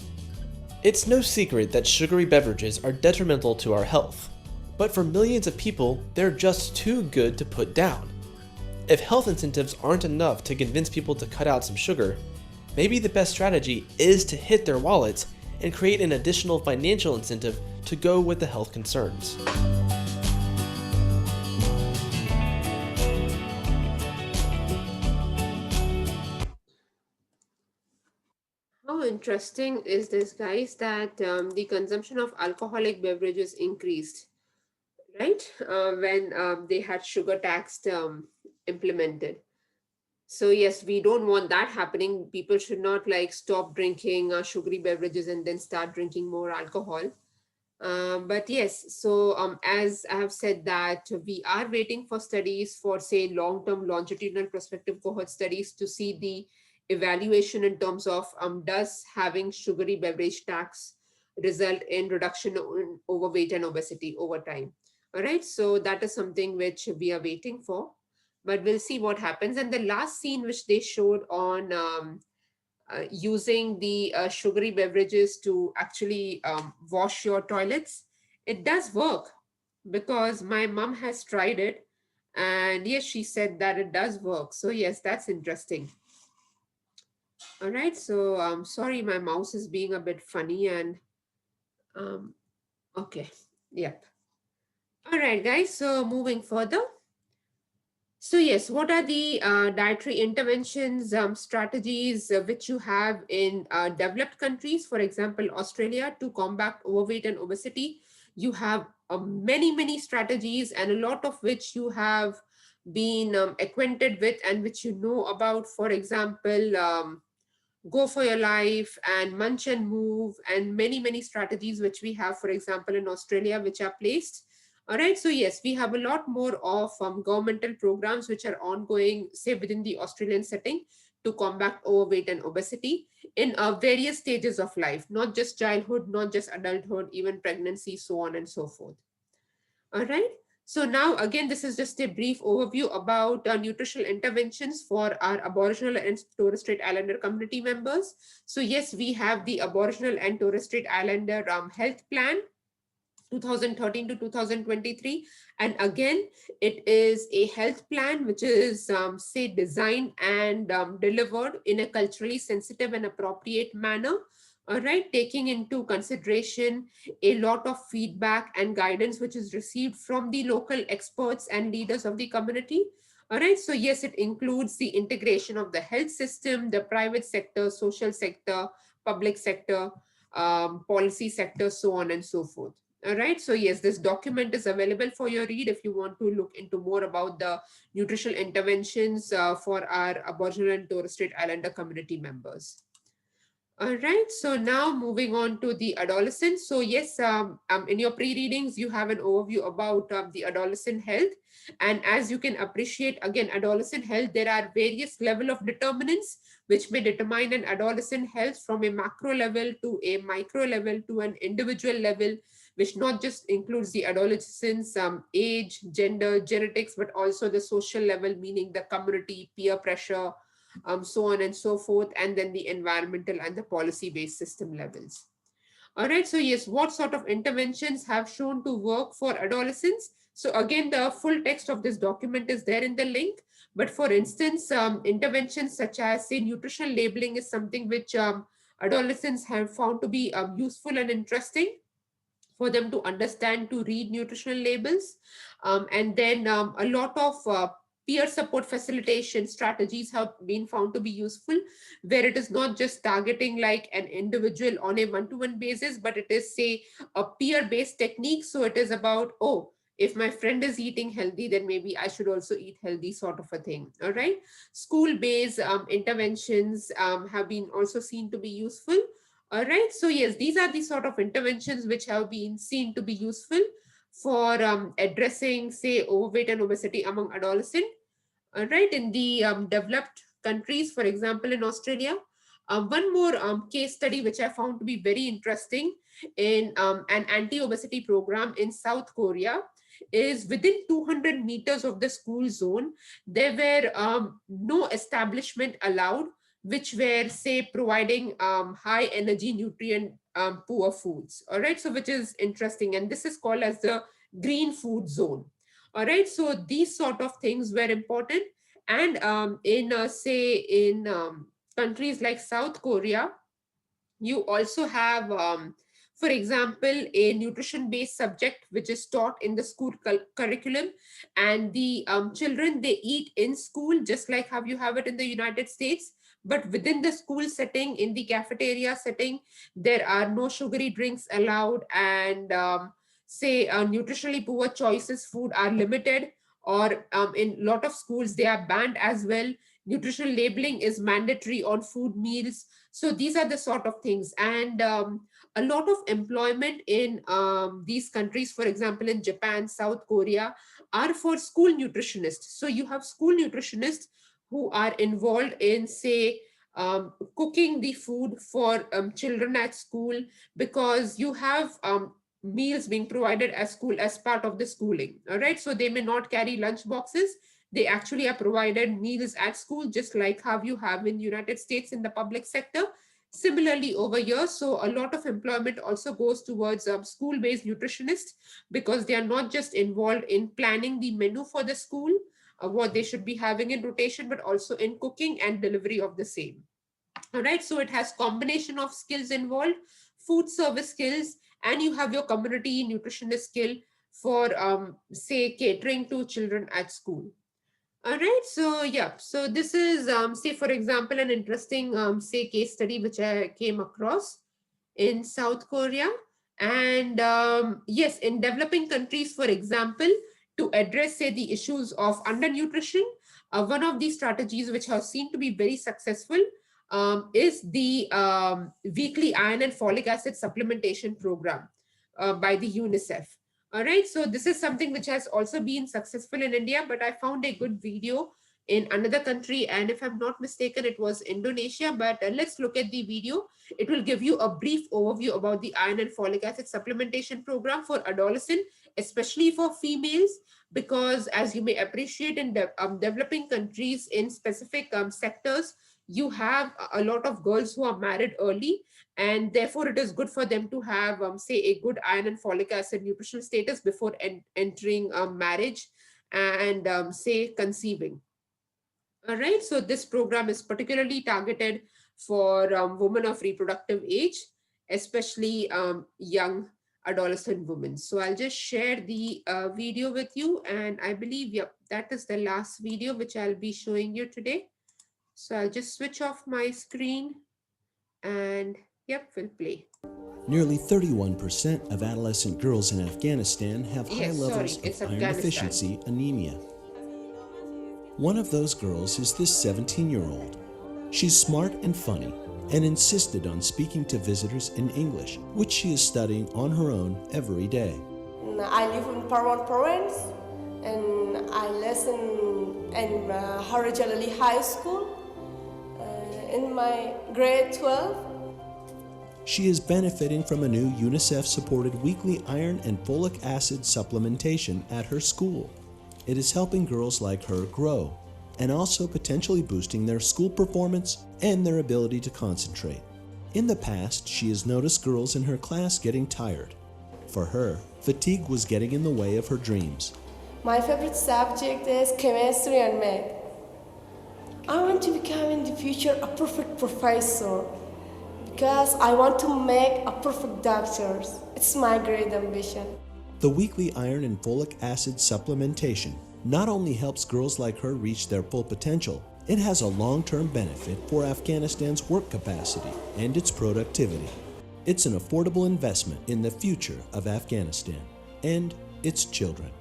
It's no secret that sugary beverages are detrimental to our health, but for millions of people, they're just too good to put down. If health incentives aren't enough to convince people to cut out some sugar, maybe the best strategy is to hit their wallets and create an additional financial incentive to go with the health concerns.
How interesting is this, guys, that the consumption of alcoholic beverages increased, right? When they had sugar tax implemented. So yes, we don't want that happening. People should not like stop drinking sugary beverages and then start drinking more alcohol. But yes, so as I have said that we are waiting for studies for say long-term longitudinal prospective cohort studies to see the evaluation in terms of does having sugary beverage tax result in reduction in overweight and obesity over time. All right, so that is something which we are waiting for, but we'll see what happens. And the last scene which they showed on using the sugary beverages to actually wash your toilets, it does work because my mom has tried it, and yes, she said that it does work. So yes, that's interesting. All right, so sorry, my mouse is being a bit funny and um, okay, yep. All right, guys, so moving further. So yes, what are the dietary interventions strategies which you have in developed countries, for example, Australia, to combat overweight and obesity? You have many strategies, and a lot of which you have been acquainted with and which you know about. For example, Go for Your Life and Munch and Move, and many strategies which we have, for example, in Australia, which are placed. All right, so yes, we have a lot more of governmental programs which are ongoing, say within the Australian setting, to combat overweight and obesity in various stages of life, not just childhood, not just adulthood, even pregnancy, so on and so forth. All right. So now again, this is just a brief overview about nutritional interventions for our Aboriginal and Torres Strait Islander community members. So yes, we have the Aboriginal and Torres Strait Islander health plan 2013 to 2023, and again it is a health plan which is say designed and delivered in a culturally sensitive and appropriate manner All right, taking into consideration a lot of feedback and guidance which is received from the local experts and leaders of the community. All right, so yes, it includes the integration of the health system, the private sector, social sector, public sector, policy sector, so on and so forth. All right, so yes, this document is available for your read if you want to look into more about the nutritional interventions for our Aboriginal and Torres Strait Islander community members. All right, so now moving on to the adolescents. So yes, in your pre-readings, you have an overview about the adolescent health. And as you can appreciate, again, adolescent health, there are various level of determinants which may determine an adolescent health from a macro level to a micro level to an individual level, which not just includes the adolescent's age, gender, genetics, but also the social level, meaning the community, peer pressure, so on and so forth, and then the environmental and the policy-based system levels. All right, so yes, what sort of interventions have shown to work for adolescents? So again, the full text of this document is there in the link. But for instance, interventions such as, say, nutritional labeling is something which adolescents have found to be useful and interesting for them to understand, to read nutritional labels. And then a lot of peer support facilitation strategies have been found to be useful, where it is not just targeting like an individual on a one-to-one basis, but it is, say, a peer-based technique. So it is about, oh, if my friend is eating healthy, then maybe I should also eat healthy, sort of a thing. All right. School-based interventions have been also seen to be useful. All right. So yes, these are the sort of interventions which have been seen to be useful for addressing, say, overweight and obesity among adolescents. All right. In the developed countries, for example, in Australia, one more case study which I found to be very interesting in an anti-obesity program in South Korea is within 200 meters of the school zone, there were no establishment allowed which were, say, providing high energy nutrient poor foods. All right, so which is interesting, and this is called as the green food zone. All right, so these sort of things were important. And in say in countries like South Korea, you also have for example, a nutrition based subject which is taught in the school curriculum, and the children, they eat in school just like how you have it in the United States. But within the school setting, in the cafeteria setting, there are no sugary drinks allowed, and say nutritionally poor choices food are limited, or in a lot of schools they are banned as well. Nutritional labeling is mandatory on food meals. So these are the sort of things. And a lot of employment in these countries, for example, in Japan, South Korea, are for school nutritionists. So you have school nutritionists who are involved in, say, cooking the food for children at school, because you have meals being provided at school as part of the schooling. All right, so they may not carry lunch boxes, they actually are provided meals at school, just like how you have in United States in the public sector. Similarly over here, so a lot of employment also goes towards school-based nutritionists, because they are not just involved in planning the menu for the school, what they should be having in rotation, but also in cooking and delivery of the same. All right, so it has combination of skills involved, food service skills, and you have your community nutritionist skill for say catering to children at school. All right, so yeah, so this is say for example an interesting say case study which I came across in South Korea. And yes, in developing countries, for example, to address, say, the issues of undernutrition, one of these strategies which have seen to be very successful is the weekly iron and folic acid supplementation program by the UNICEF. All right, so this is something which has also been successful in India, but I found a good video in another country, and if I'm not mistaken, it was Indonesia. But let's look at the video. It will give you a brief overview about the iron and folic acid supplementation program for adolescent, especially for females, because as you may appreciate, in developing countries in specific sectors, you have a lot of girls who are married early, and therefore it is good for them to have say a good iron and folic acid nutritional status before entering marriage and say conceiving. All right, so this program is particularly targeted for women of reproductive age. especially young adolescent women. So I'll just share the video with you, and I believe, yep, that is the last video which I'll be showing you today. So I'll just switch off my screen and yep, we'll play.
Nearly 31% of adolescent girls in Afghanistan have high
Yes,
levels
sorry, it's
of iron
Afghanistan.
deficiency anemia. One of those girls is this 17-year-old. She's smart and funny and insisted on speaking to visitors in English, which she is studying on her own every day.
I live in Parwan province and I listen in Harajalali High School in my grade 12.
She is benefiting from a new UNICEF-supported weekly iron and folic acid supplementation at her school. It is helping girls like her grow and also potentially boosting their school performance and their ability to concentrate. In the past, she has noticed girls in her class getting tired. For her, fatigue was getting in the way of her dreams.
My favorite subject is chemistry and math. I want to become in the future a perfect professor because I want to make a perfect doctor. It's my great ambition.
The weekly iron and folic acid supplementation not only helps girls like her reach their full potential, it has a long-term benefit for Afghanistan's work capacity and its productivity. It's an affordable investment in the future of Afghanistan and its children.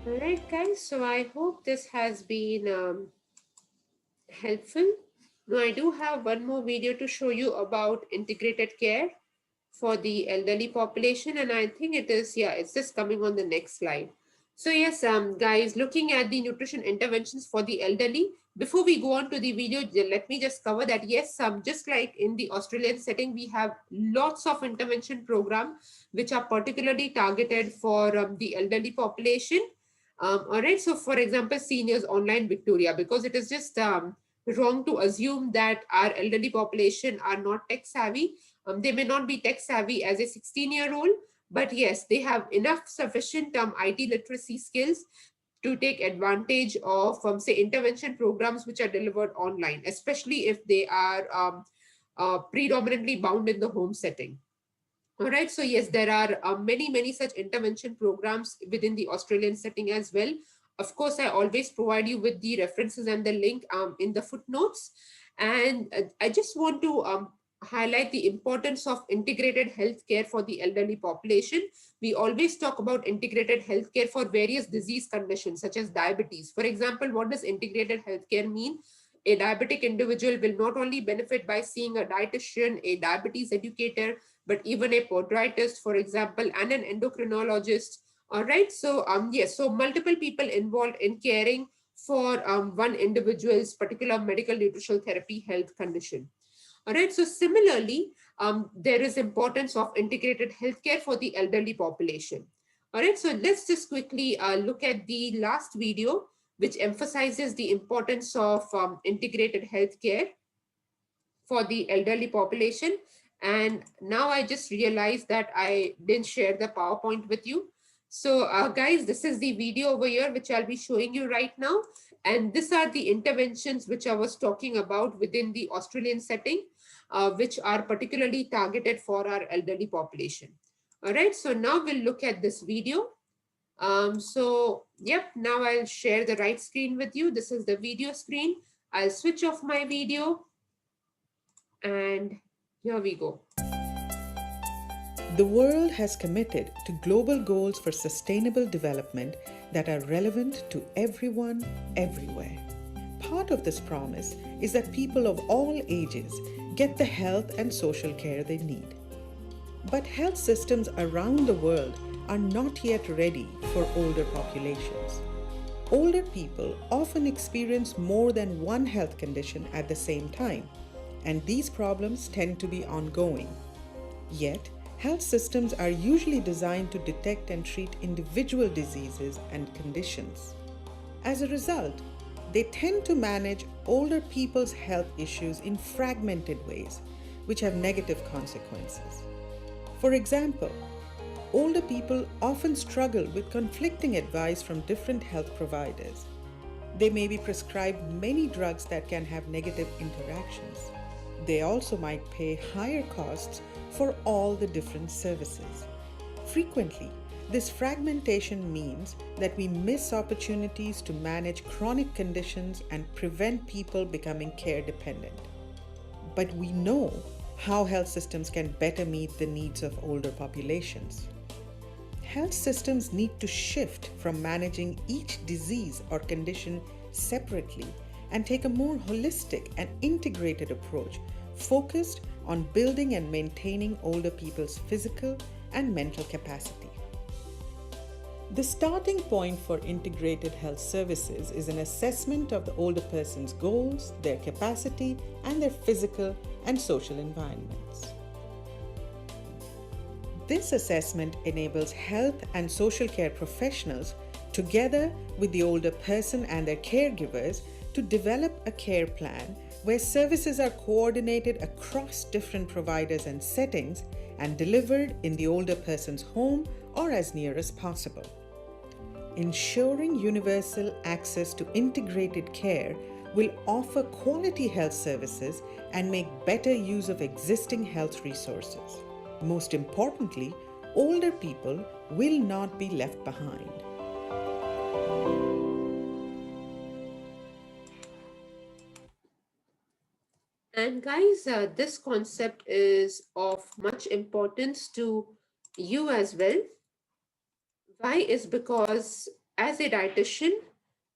All right, guys, so I hope this has been helpful. Now, I do have one more video to show you about integrated care for the elderly population, and I think it is, yeah, it's just coming on the next slide. So yes, guys, looking at the nutrition interventions for the elderly, before we go on to the video, let me just cover that. Yes, just like in the Australian setting, we have lots of intervention programs which are particularly targeted for the elderly population. All right, so for example, Seniors Online Victoria, because it is just wrong to assume that our elderly population are not tech savvy. They may not be tech savvy as a 16-year-old, but yes, they have enough sufficient IT literacy skills to take advantage of, say, intervention programs which are delivered online, especially if they are predominantly bound in the home setting. All right, so yes, there are many such intervention programs within the Australian setting as well. Of course, I always provide you with the references and the link in the footnotes. And I just want to highlight the importance of integrated healthcare for the elderly population. We always talk about integrated healthcare for various disease conditions such as diabetes. For example, what does integrated healthcare mean? A diabetic individual will not only benefit by seeing a dietitian, a diabetes educator, but even a podiatrist, for example, and an endocrinologist. All right, so yes, so multiple people involved in caring for one individual's particular medical nutritional therapy health condition. All right, so similarly, there is importance of integrated healthcare for the elderly population. All right, so let's just quickly look at the last video, which emphasizes the importance of integrated healthcare for the elderly population. And now I just realized that I didn't share the PowerPoint with you. So guys, this is the video over here, which I'll be showing you right now. And these are the interventions which I was talking about within the Australian setting, which are particularly targeted for our elderly population. All right, so now we'll look at this video. So yep, now I'll share the right screen with you. This is the video screen. I'll switch off my video and here we go.
The world has committed to global goals for sustainable development that are relevant to everyone, everywhere. Part of this promise is that people of all ages get the health and social care they need. But health systems around the world are not yet ready for older populations. Older people often experience more than one health condition at the same time, and these problems tend to be ongoing. Yet, health systems are usually designed to detect and treat individual diseases and conditions. As a result, they tend to manage older people's health issues in fragmented ways, which have negative consequences. For example, older people often struggle with conflicting advice from different health providers. They may be prescribed many drugs that can have negative interactions. They also might pay higher costs for all the different services. Frequently, this fragmentation means that we miss opportunities to manage chronic conditions and prevent people becoming care dependent. But we know how health systems can better meet the needs of older populations. Health systems need to shift from managing each disease or condition separately and take a more holistic and integrated approach focused on building and maintaining older people's physical and mental capacity. The starting point for integrated health services is an assessment of the older person's goals, their capacity, and their physical and social environments. This assessment enables health and social care professionals, together with the older person and their caregivers, to develop a care plan where services are coordinated across different providers and settings and delivered in the older person's home or as near as possible. Ensuring universal access to integrated care will offer quality health services and make better use of existing health resources. Most importantly, older people will not be left behind.
And guys, this concept is of much importance to you as well. Why is because as a dietitian,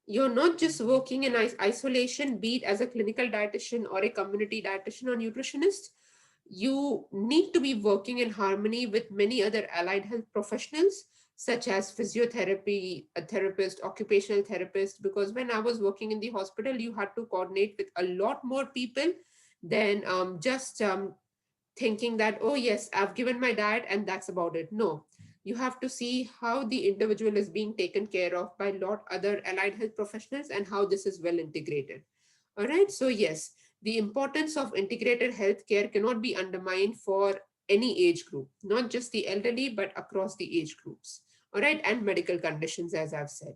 you're not just working in isolation, be it as a clinical dietitian or a community dietitian or nutritionist. You need to be working in harmony with many other allied health professionals, such as physiotherapy, a therapist, occupational therapist, because when I was working in the hospital, you had to coordinate with a lot more people than just thinking that, oh yes, I've given my diet and that's about it. No, you have to see how the individual is being taken care of by a lot other allied health professionals and how this is well integrated. All right, so yes, the importance of integrated healthcare cannot be undermined for any age group, not just the elderly, but across the age groups. All right, and medical conditions, as I've said.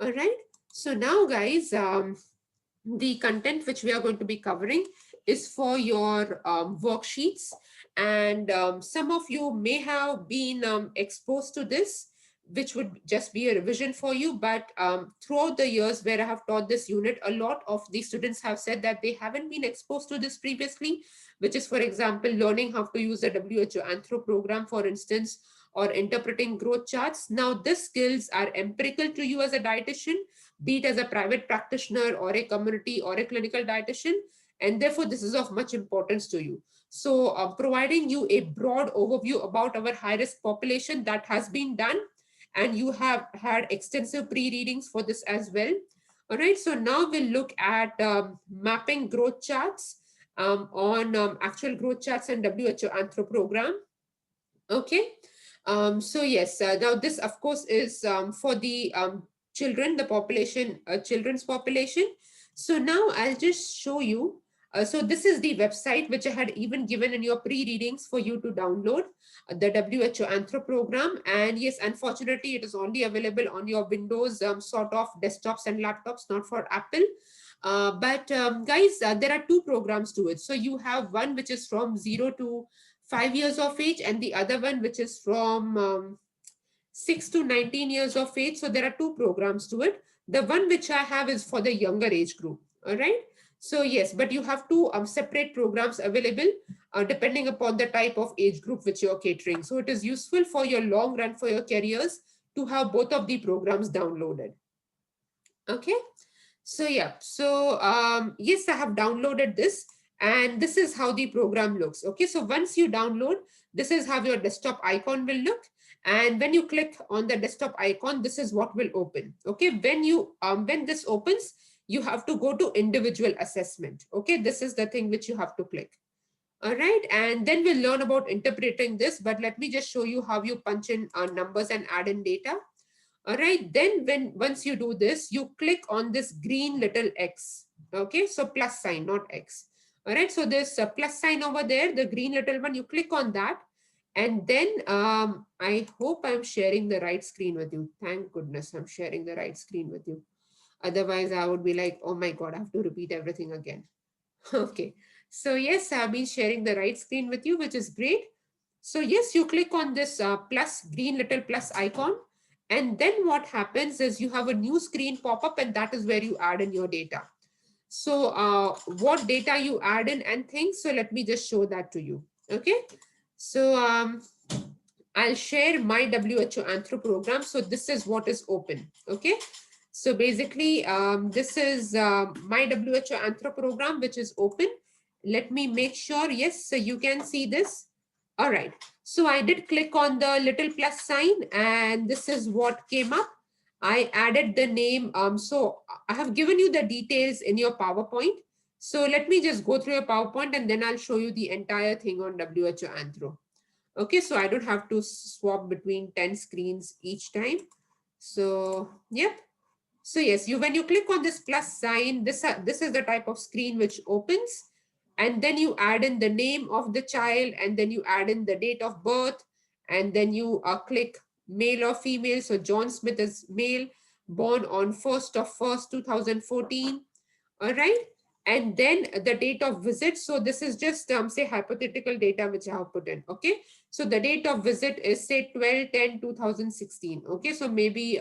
All right, so now guys, the content which we are going to be covering is for your worksheets, and some of you may have been exposed to this, which would just be a revision for you, but throughout the years where I have taught this unit, a lot of the students have said that they haven't been exposed to this previously, which is, for example, learning how to use the WHO Anthro program, for instance, or interpreting growth charts. Now, these skills are empirical to you as a dietitian, be it as a private practitioner or a community or a clinical dietitian, and therefore this is of much importance to you. So providing you a broad overview about our high-risk population, that has been done, and you have had extensive pre-readings for this as well. All right, so now we'll look at mapping growth charts on actual growth charts and WHO Anthro program. Okay, so yes, now this of course is for the children, the population, children's population. So now I'll just show you. So this is the website which I had even given in your pre-readings for you to download, the WHO Anthro program. And yes, unfortunately, it is only available on your Windows sort of desktops and laptops, not for Apple. But guys, there are two programs to it. So you have one which is from 0 to 5 years of age, and the other one which is from 6 to 19 years of age. So there are two programs to it. The one which I have is for the younger age group. All right. So yes, but you have two separate programs available depending upon the type of age group which you're catering. So it is useful for your long run, for your careers, to have both of the programs downloaded. Okay. So yeah, so yes, I have downloaded this, and this is how the program looks. Okay, so once you download, this is how your desktop icon will look. And when you click on the desktop icon, this is what will open. Okay, when this opens, you have to go to individual assessment. Okay, this is the thing which you have to click. All right, and then we'll learn about interpreting this, but let me just show you how you punch in numbers and add in data. All right, then once you do this, you click on this green little X. Okay, so plus sign, not X. All right, so there's a plus sign over there, the green little one, you click on that, And then I hope I'm sharing the right screen with you. Thank goodness I'm sharing the right screen with you. Otherwise, I would be like, oh my God, I have to repeat everything again. Okay. So yes, I've been sharing the right screen with you, which is great. So yes, you click on this green little plus icon. And then what happens is you have a new screen pop up, and that is where you add in your data. So what data you add in and things. So let me just show that to you. Okay. So I'll share my WHO Anthro program. So this is what is open. Okay. So basically, this is my WHO Anthro program, which is open. Let me make sure. Yes, so you can see this. All right. So I did click on the little plus sign, and this is what came up. I added the name. So I have given you the details in your PowerPoint. So let me just go through your PowerPoint, and then I'll show you the entire thing on WHO Anthro. Okay, so I don't have to swap between 10 screens each time. So, yep. So yes, when you click on this plus sign, this is the type of screen which opens. And then you add in the name of the child, and then you add in the date of birth, and then you click male or female. So John Smith is male, born on 1st of 1st, 2014. All right. And then the date of visit. So this is just say hypothetical data which I have put in. Okay. So the date of visit is say 12/10/2016. Okay. So maybe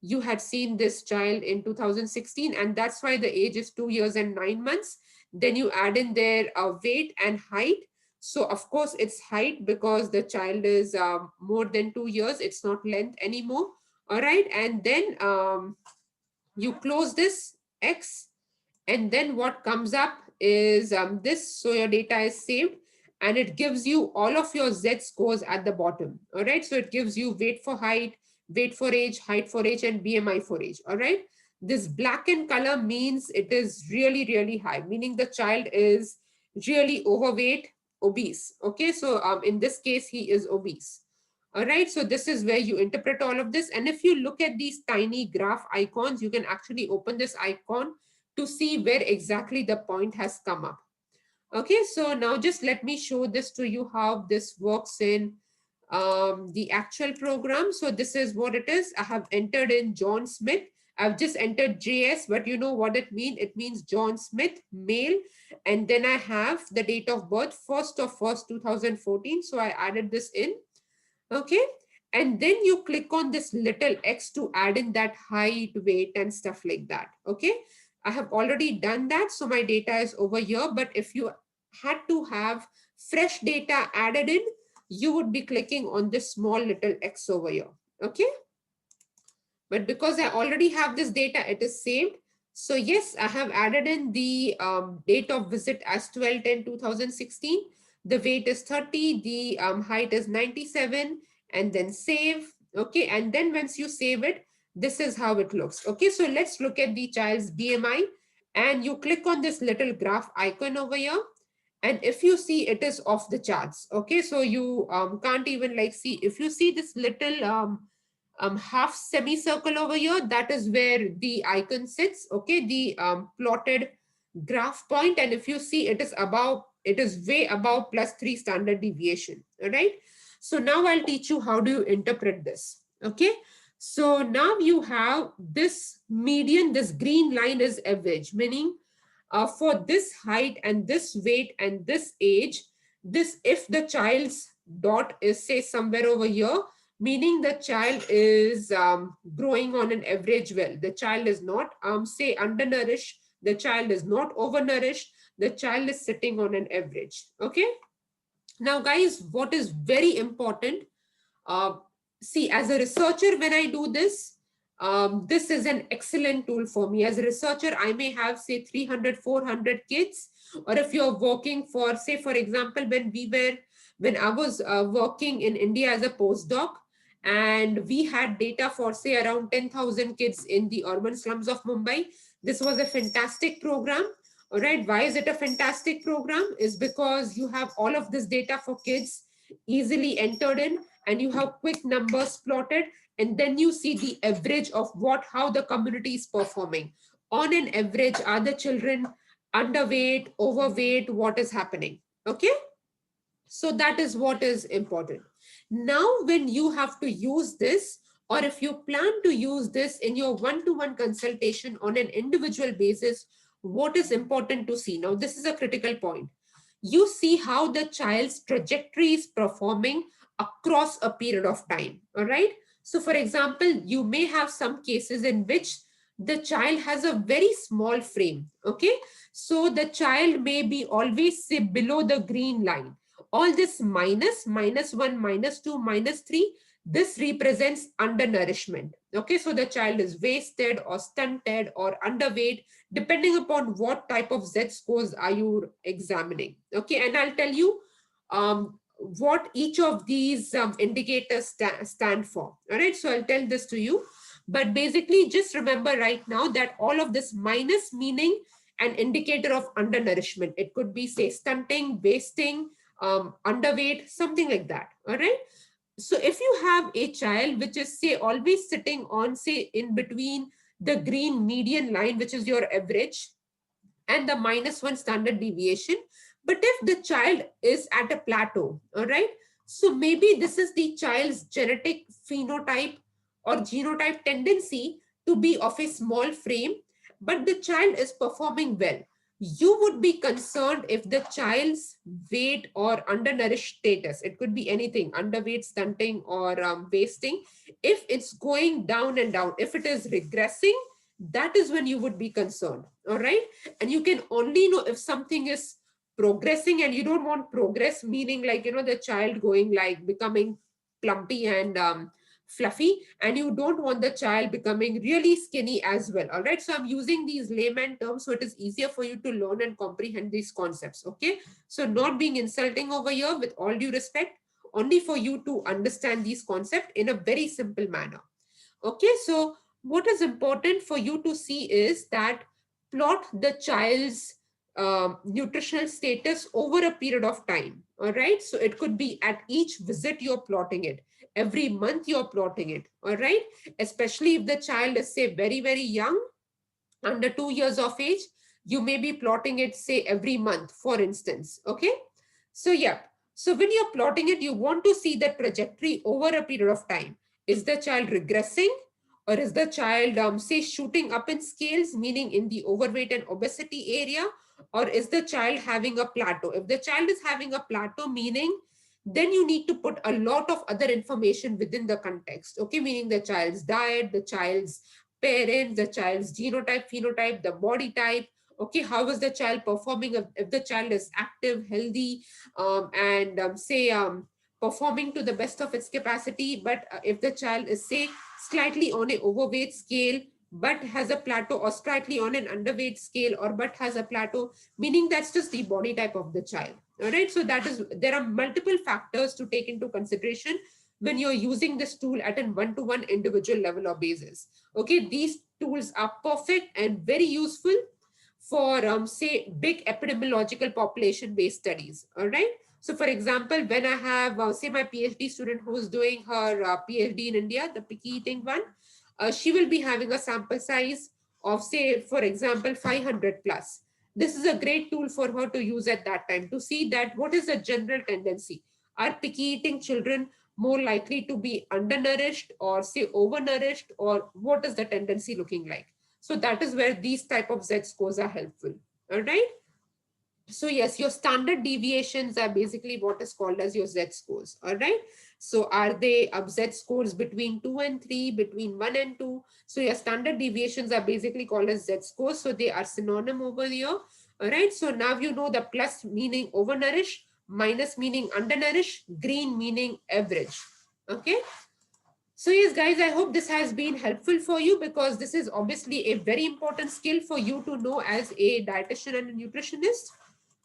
you had seen this child in 2016, and that's why the age is 2 years and 9 months. Then you add in their weight and height. So of course it's height because the child is more than 2 years. It's not length anymore. All right. And then you close this X, and then what comes up is this. So your data is saved, and it gives you all of your Z scores at the bottom. All right. So it gives you weight for height, weight for age, height for age, and BMI for age. All right. This black in color means it is really, really high, meaning the child is really overweight, obese. Okay. So in this case, he is obese. All right. So this is where you interpret all of this. And if you look at these tiny graph icons, you can actually open this icon to see where exactly the point has come up. Okay, so now just let me show this to you how this works in the actual program. So this is what it is. I have entered in John Smith. I've just entered JS, but you know what it means? It means John Smith, male. And then I have the date of birth, 1st of 1st, 2014. So I added this in. Okay. And then you click on this little X to add in that height, weight, and stuff like that. Okay. I have already done that. So my data is over here. But if you had to have fresh data added in, you would be clicking on this small little X over here. Okay. But because I already have this data, it is saved. So yes, I have added in the date of visit as 12/10/2016. The weight is 30, the height is 97, and then save. Okay, and then once you save it, this is how it looks. Okay, so let's look at the child's BMI, and you click on this little graph icon over here. And if you see, it is off the charts. Okay, so you can't even like see, if you see this little half semicircle over here, that is where the icon sits. Okay, the plotted graph point. And if you see, it is above, it is way above +3 standard deviation. All right. So now I'll teach you how do you interpret this. Okay. So now you have this median, this green line is average, meaning for this height and this weight and this age, this, if the child's dot is say somewhere over here, meaning the child is growing on an average well. The child is not say undernourished. The child is not overnourished. The child is sitting on an average. Okay. Now, guys, what is very important, see, as a researcher, when I do this, this is an excellent tool for me. As a researcher, I may have say 300, 400 kids, or if you're working for, say, for example, when I was working in India as a postdoc, and we had data for say around 10,000 kids in the urban slums of Mumbai. This was a fantastic program. All right. Why is it a fantastic program? Is because you have all of this data for kids easily entered in, and you have quick numbers plotted, and then you see the average of how the community is performing. On an average, are the children underweight, overweight, what is happening? Okay. So that is what is important. Now, when you have to use this, or if you plan to use this in your one-to-one consultation on an individual basis, what is important to see? Now, this is a critical point. You see how the child's trajectory is performing across a period of time. All right. So, for example, you may have some cases in which the child has a very small frame. Okay. So the child may be always, say, below the green line. All this minus, -1, -2, -3, this represents undernourishment. Okay, so the child is wasted or stunted or underweight, depending upon what type of Z scores are you examining. Okay, and I'll tell you what each of these indicators stand for. All right, so I'll tell this to you. But basically, just remember right now that all of this minus meaning an indicator of undernourishment. It could be, say, stunting, wasting, underweight, something like that. All right. So if you have a child which is, say, always sitting on, say, in between the green median line, which is your average, and the -1 standard deviation, but if the child is at a plateau, all right, so maybe this is the child's genetic phenotype or genotype tendency to be of a small frame, but the child is performing well. You would be concerned if the child's weight or undernourished status, it could be anything, underweight, stunting, or wasting, if it's going down and down, if it is regressing, that is when you would be concerned. All right. And you can only know if something is progressing, and you don't want progress, meaning like, the child going like becoming plumpy and fluffy, and you don't want the child becoming really skinny as well. All right. So I'm using these layman terms so it is easier for you to learn and comprehend these concepts. Okay. So not being insulting over here, with all due respect, only for you to understand these concepts in a very simple manner. Okay. So what is important for you to see is that plot the child's nutritional status over a period of time. All right. So it could be at each visit you're plotting it. Every month you're plotting it. All right. Especially if the child is, say, very, very young, under 2 years of age, you may be plotting it, say, every month, for instance. Okay. So, yeah. So when you're plotting it, you want to see the trajectory over a period of time. Is the child regressing, or is the child, say, shooting up in scales, meaning in the overweight and obesity area, or is the child having a plateau? If the child is having a plateau, meaning then you need to put a lot of other information within the context. Okay, meaning the child's diet, the child's parents, the child's genotype, phenotype, the body type. Okay, how is the child performing? If the child is active, healthy, and say performing to the best of its capacity, but if the child is, say, slightly on a overweight scale, but has a plateau, or slightly on an underweight scale, or but has a plateau, meaning that's just the body type of the child. All right, so there are multiple factors to take into consideration when you're using this tool at a one-to-one individual level or basis. Okay, these tools are perfect and very useful for say big epidemiological population based studies. All right, so for example, when I have say my PhD student who's doing her PhD in India, the picky eating one, she will be having a sample size of, say, for example, 500 plus. This is a great tool for her to use at that time to see that what is the general tendency. Are picky eating children more likely to be undernourished, or, say, overnourished, or what is the tendency looking like? So that is where these type of Z scores are helpful. All right. So yes, your standard deviations are basically what is called as your Z scores. All right. So are they Z scores between 2 and 3, between 1 and 2? So your standard deviations are basically called as Z scores. So they are synonym over here. All right. So now you know the plus meaning overnourished, minus meaning undernourished, green meaning average. Okay. So yes, guys, I hope this has been helpful for you, because this is obviously a very important skill for you to know as a dietitian and a nutritionist.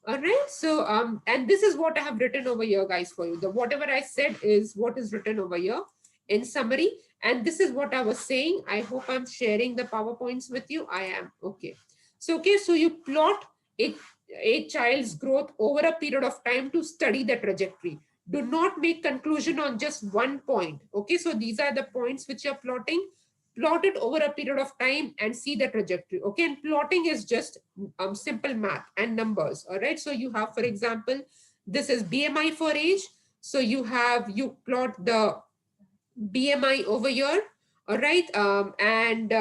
All right. So, and this is what I have written over here, guys, for you. The whatever I said is what is written over here in summary. And this is what I was saying. I hope I'm sharing the PowerPoints with you. I am. Okay. So, okay. So you plot a child's growth over a period of time to study the trajectory. Do not make conclusion on just one point. Okay. So these are the points which you're plotting. Plot it over a period of time and see the trajectory. Okay, and plotting is just simple math and numbers. All right, so you have, for example, This is BMI for age. So you plot the BMI over here, all right, and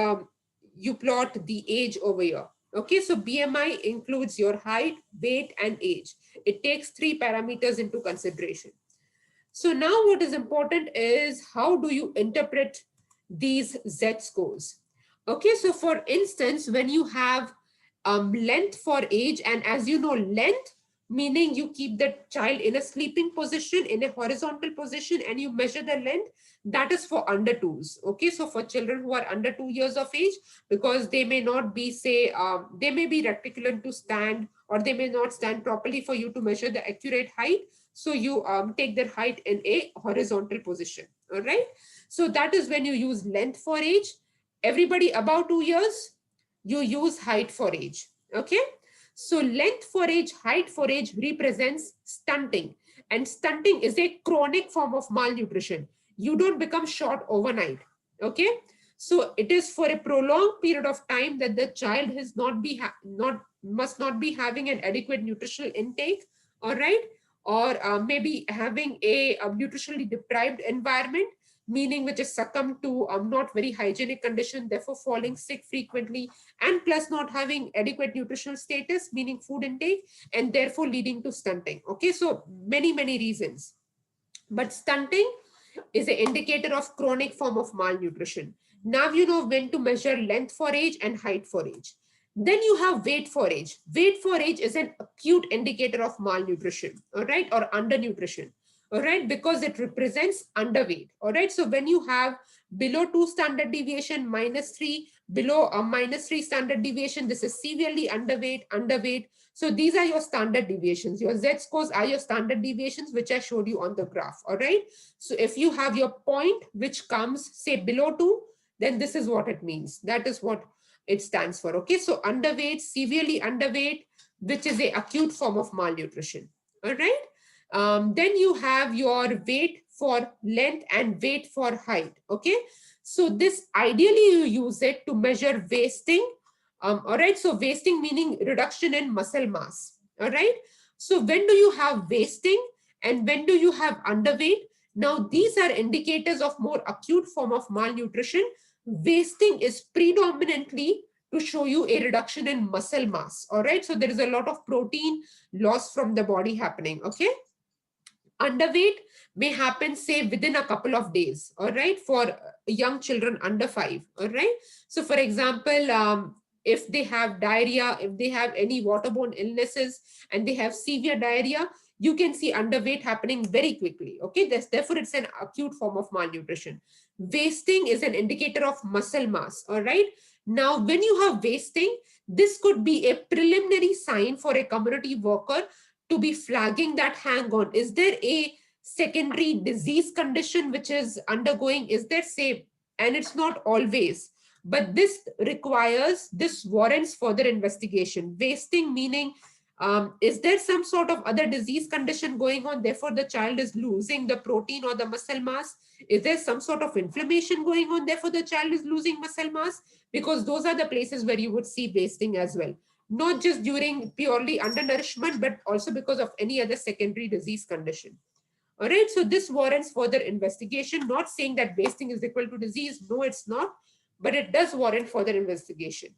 you plot the age over here. Okay, so BMI includes your height, weight, and age. It takes 3 parameters into consideration. So now what is important is how do you interpret these Z scores? Okay, so for instance, when you have length for age, and as you know, length meaning you keep the child in a sleeping position, in a horizontal position, and you measure the length, that is for under twos. Okay, so for children who are under 2 years of age, because they may not be, say, they may be reticulate to stand, or they may not stand properly for you to measure the accurate height. So you take their height in a horizontal position. All right. So that is when you use length for age. Everybody above 2 years, you use height for age. Okay. So length for age, height for age represents stunting. And stunting is a chronic form of malnutrition. You don't become short overnight. Okay. So it is for a prolonged period of time that the child must not be having an adequate nutritional intake. All right. Or maybe having a nutritionally deprived environment, meaning which is succumbed to not very hygienic condition, therefore falling sick frequently, and plus not having adequate nutritional status, meaning food intake, and therefore leading to stunting. Okay, so many reasons. But stunting is an indicator of chronic form of malnutrition. Now you know when to measure length for age and height for age. Then you have weight for age. Weight for age is an acute indicator of malnutrition, all right, or undernutrition, all right, because it represents underweight, all right. So when you have below 2 standard deviation, -3, below a -3 standard deviation, this is severely underweight. So these are your standard deviations. Your Z scores are your standard deviations, which I showed you on the graph, all right. So if you have your point, which comes, say, below 2, then this is what it means. That is what it stands for. Okay, so underweight, severely underweight, which is a acute form of malnutrition. All right. Then you have your weight for length and weight for height. Okay, so this ideally you use it to measure wasting. All right, so wasting meaning reduction in muscle mass. All right, so when do you have wasting and when do you have underweight? Now these are indicators of more acute form of malnutrition. Wasting is predominantly to show you a reduction in muscle mass. All right, so there is a lot of protein loss from the body happening. Okay, underweight may happen, say, within a couple of days. All right, for young children under 5. All right, so for example, if they have diarrhea, if they have any waterborne illnesses and they have severe diarrhea, you can see underweight happening very quickly. Okay, therefore it's an acute form of malnutrition. Wasting is an indicator of muscle mass. All right, now when you have wasting, this could be a preliminary sign for a community worker to be flagging that, hang on, is there a secondary disease condition which is undergoing? Is there, say, and it's not always, but this warrants further investigation. Wasting meaning, is there some sort of other disease condition going on, therefore the child is losing the protein or the muscle mass? Is there some sort of inflammation going on, therefore the child is losing muscle mass? Because those are the places where you would see wasting as well, not just during purely undernourishment, but also because of any other secondary disease condition. All right, so this warrants further investigation. Not saying that wasting is equal to disease, no, it's not, but it does warrant further investigation.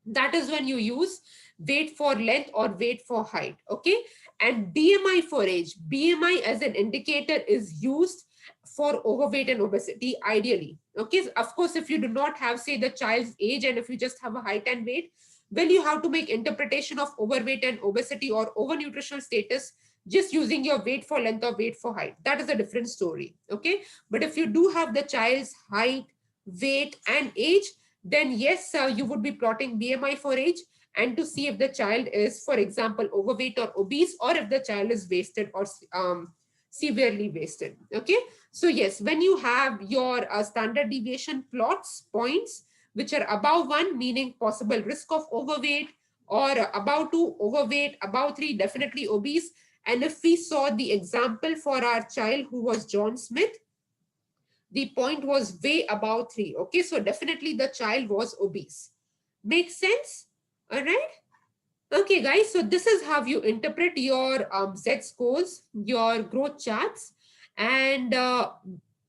That is when you use weight for length or weight for height. Okay, and BMI for age. BMI as an indicator is used for overweight and obesity ideally. Okay, so of course, if you do not have, say, the child's age, and if you just have a height and weight, well, you have to make interpretation of overweight and obesity or overnutritional status just using your weight for length or weight for height. That is a different story. Okay, but if you do have the child's height, weight, and age, then yes, you would be plotting BMI for age and to see if the child is, for example, overweight or obese, or if the child is wasted or severely wasted. Okay, so yes, when you have your standard deviation plots, points which are above 1, meaning possible risk of overweight, or above 2, overweight, above 3, definitely obese. And if we saw the example for our child who was John Smith, the point was way above 3. Okay, so definitely the child was obese. Makes sense? All right. Okay, guys, so this is how you interpret your Z scores, your growth charts, and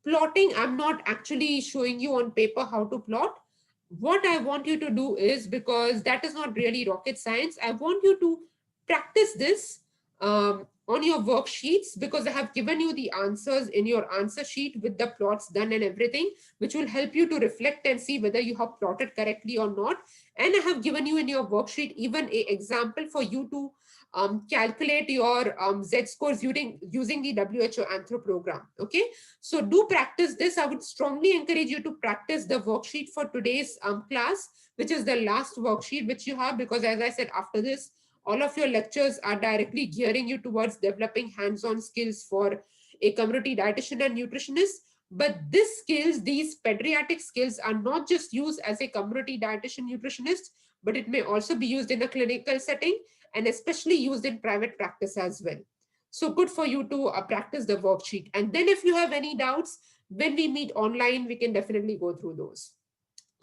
plotting. I'm not actually showing you on paper how to plot. What I want you to do is, because that is not really rocket science, I want you to practice this on your worksheets, because I have given you the answers in your answer sheet with the plots done and everything, which will help you to reflect and see whether you have plotted correctly or not. And I have given you in your worksheet even a example for you to calculate your Z scores using the WHO Anthro program. Okay, so do practice this. I would strongly encourage you to practice the worksheet for today's class, which is the last worksheet which you have, because as I said, after this, all of your lectures are directly gearing you towards developing hands-on skills for a community dietitian and nutritionist. But these skills, these pediatric skills, are not just used as a community dietitian nutritionist, but it may also be used in a clinical setting and especially used in private practice as well. So good for you to practice the worksheet. And then if you have any doubts, when we meet online, we can definitely go through those.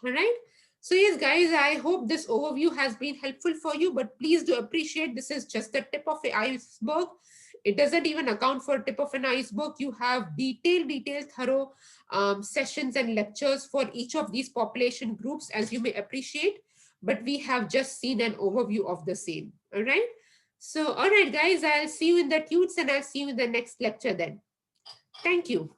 All right. So yes, guys, I hope this overview has been helpful for you, but please do appreciate this is just the tip of the iceberg. It doesn't even account for tip of an iceberg. You have detailed, thorough sessions and lectures for each of these population groups, as you may appreciate, but we have just seen an overview of the same. All right. So, all right, guys, I'll see you in the tutes and I'll see you in the next lecture then. Thank you.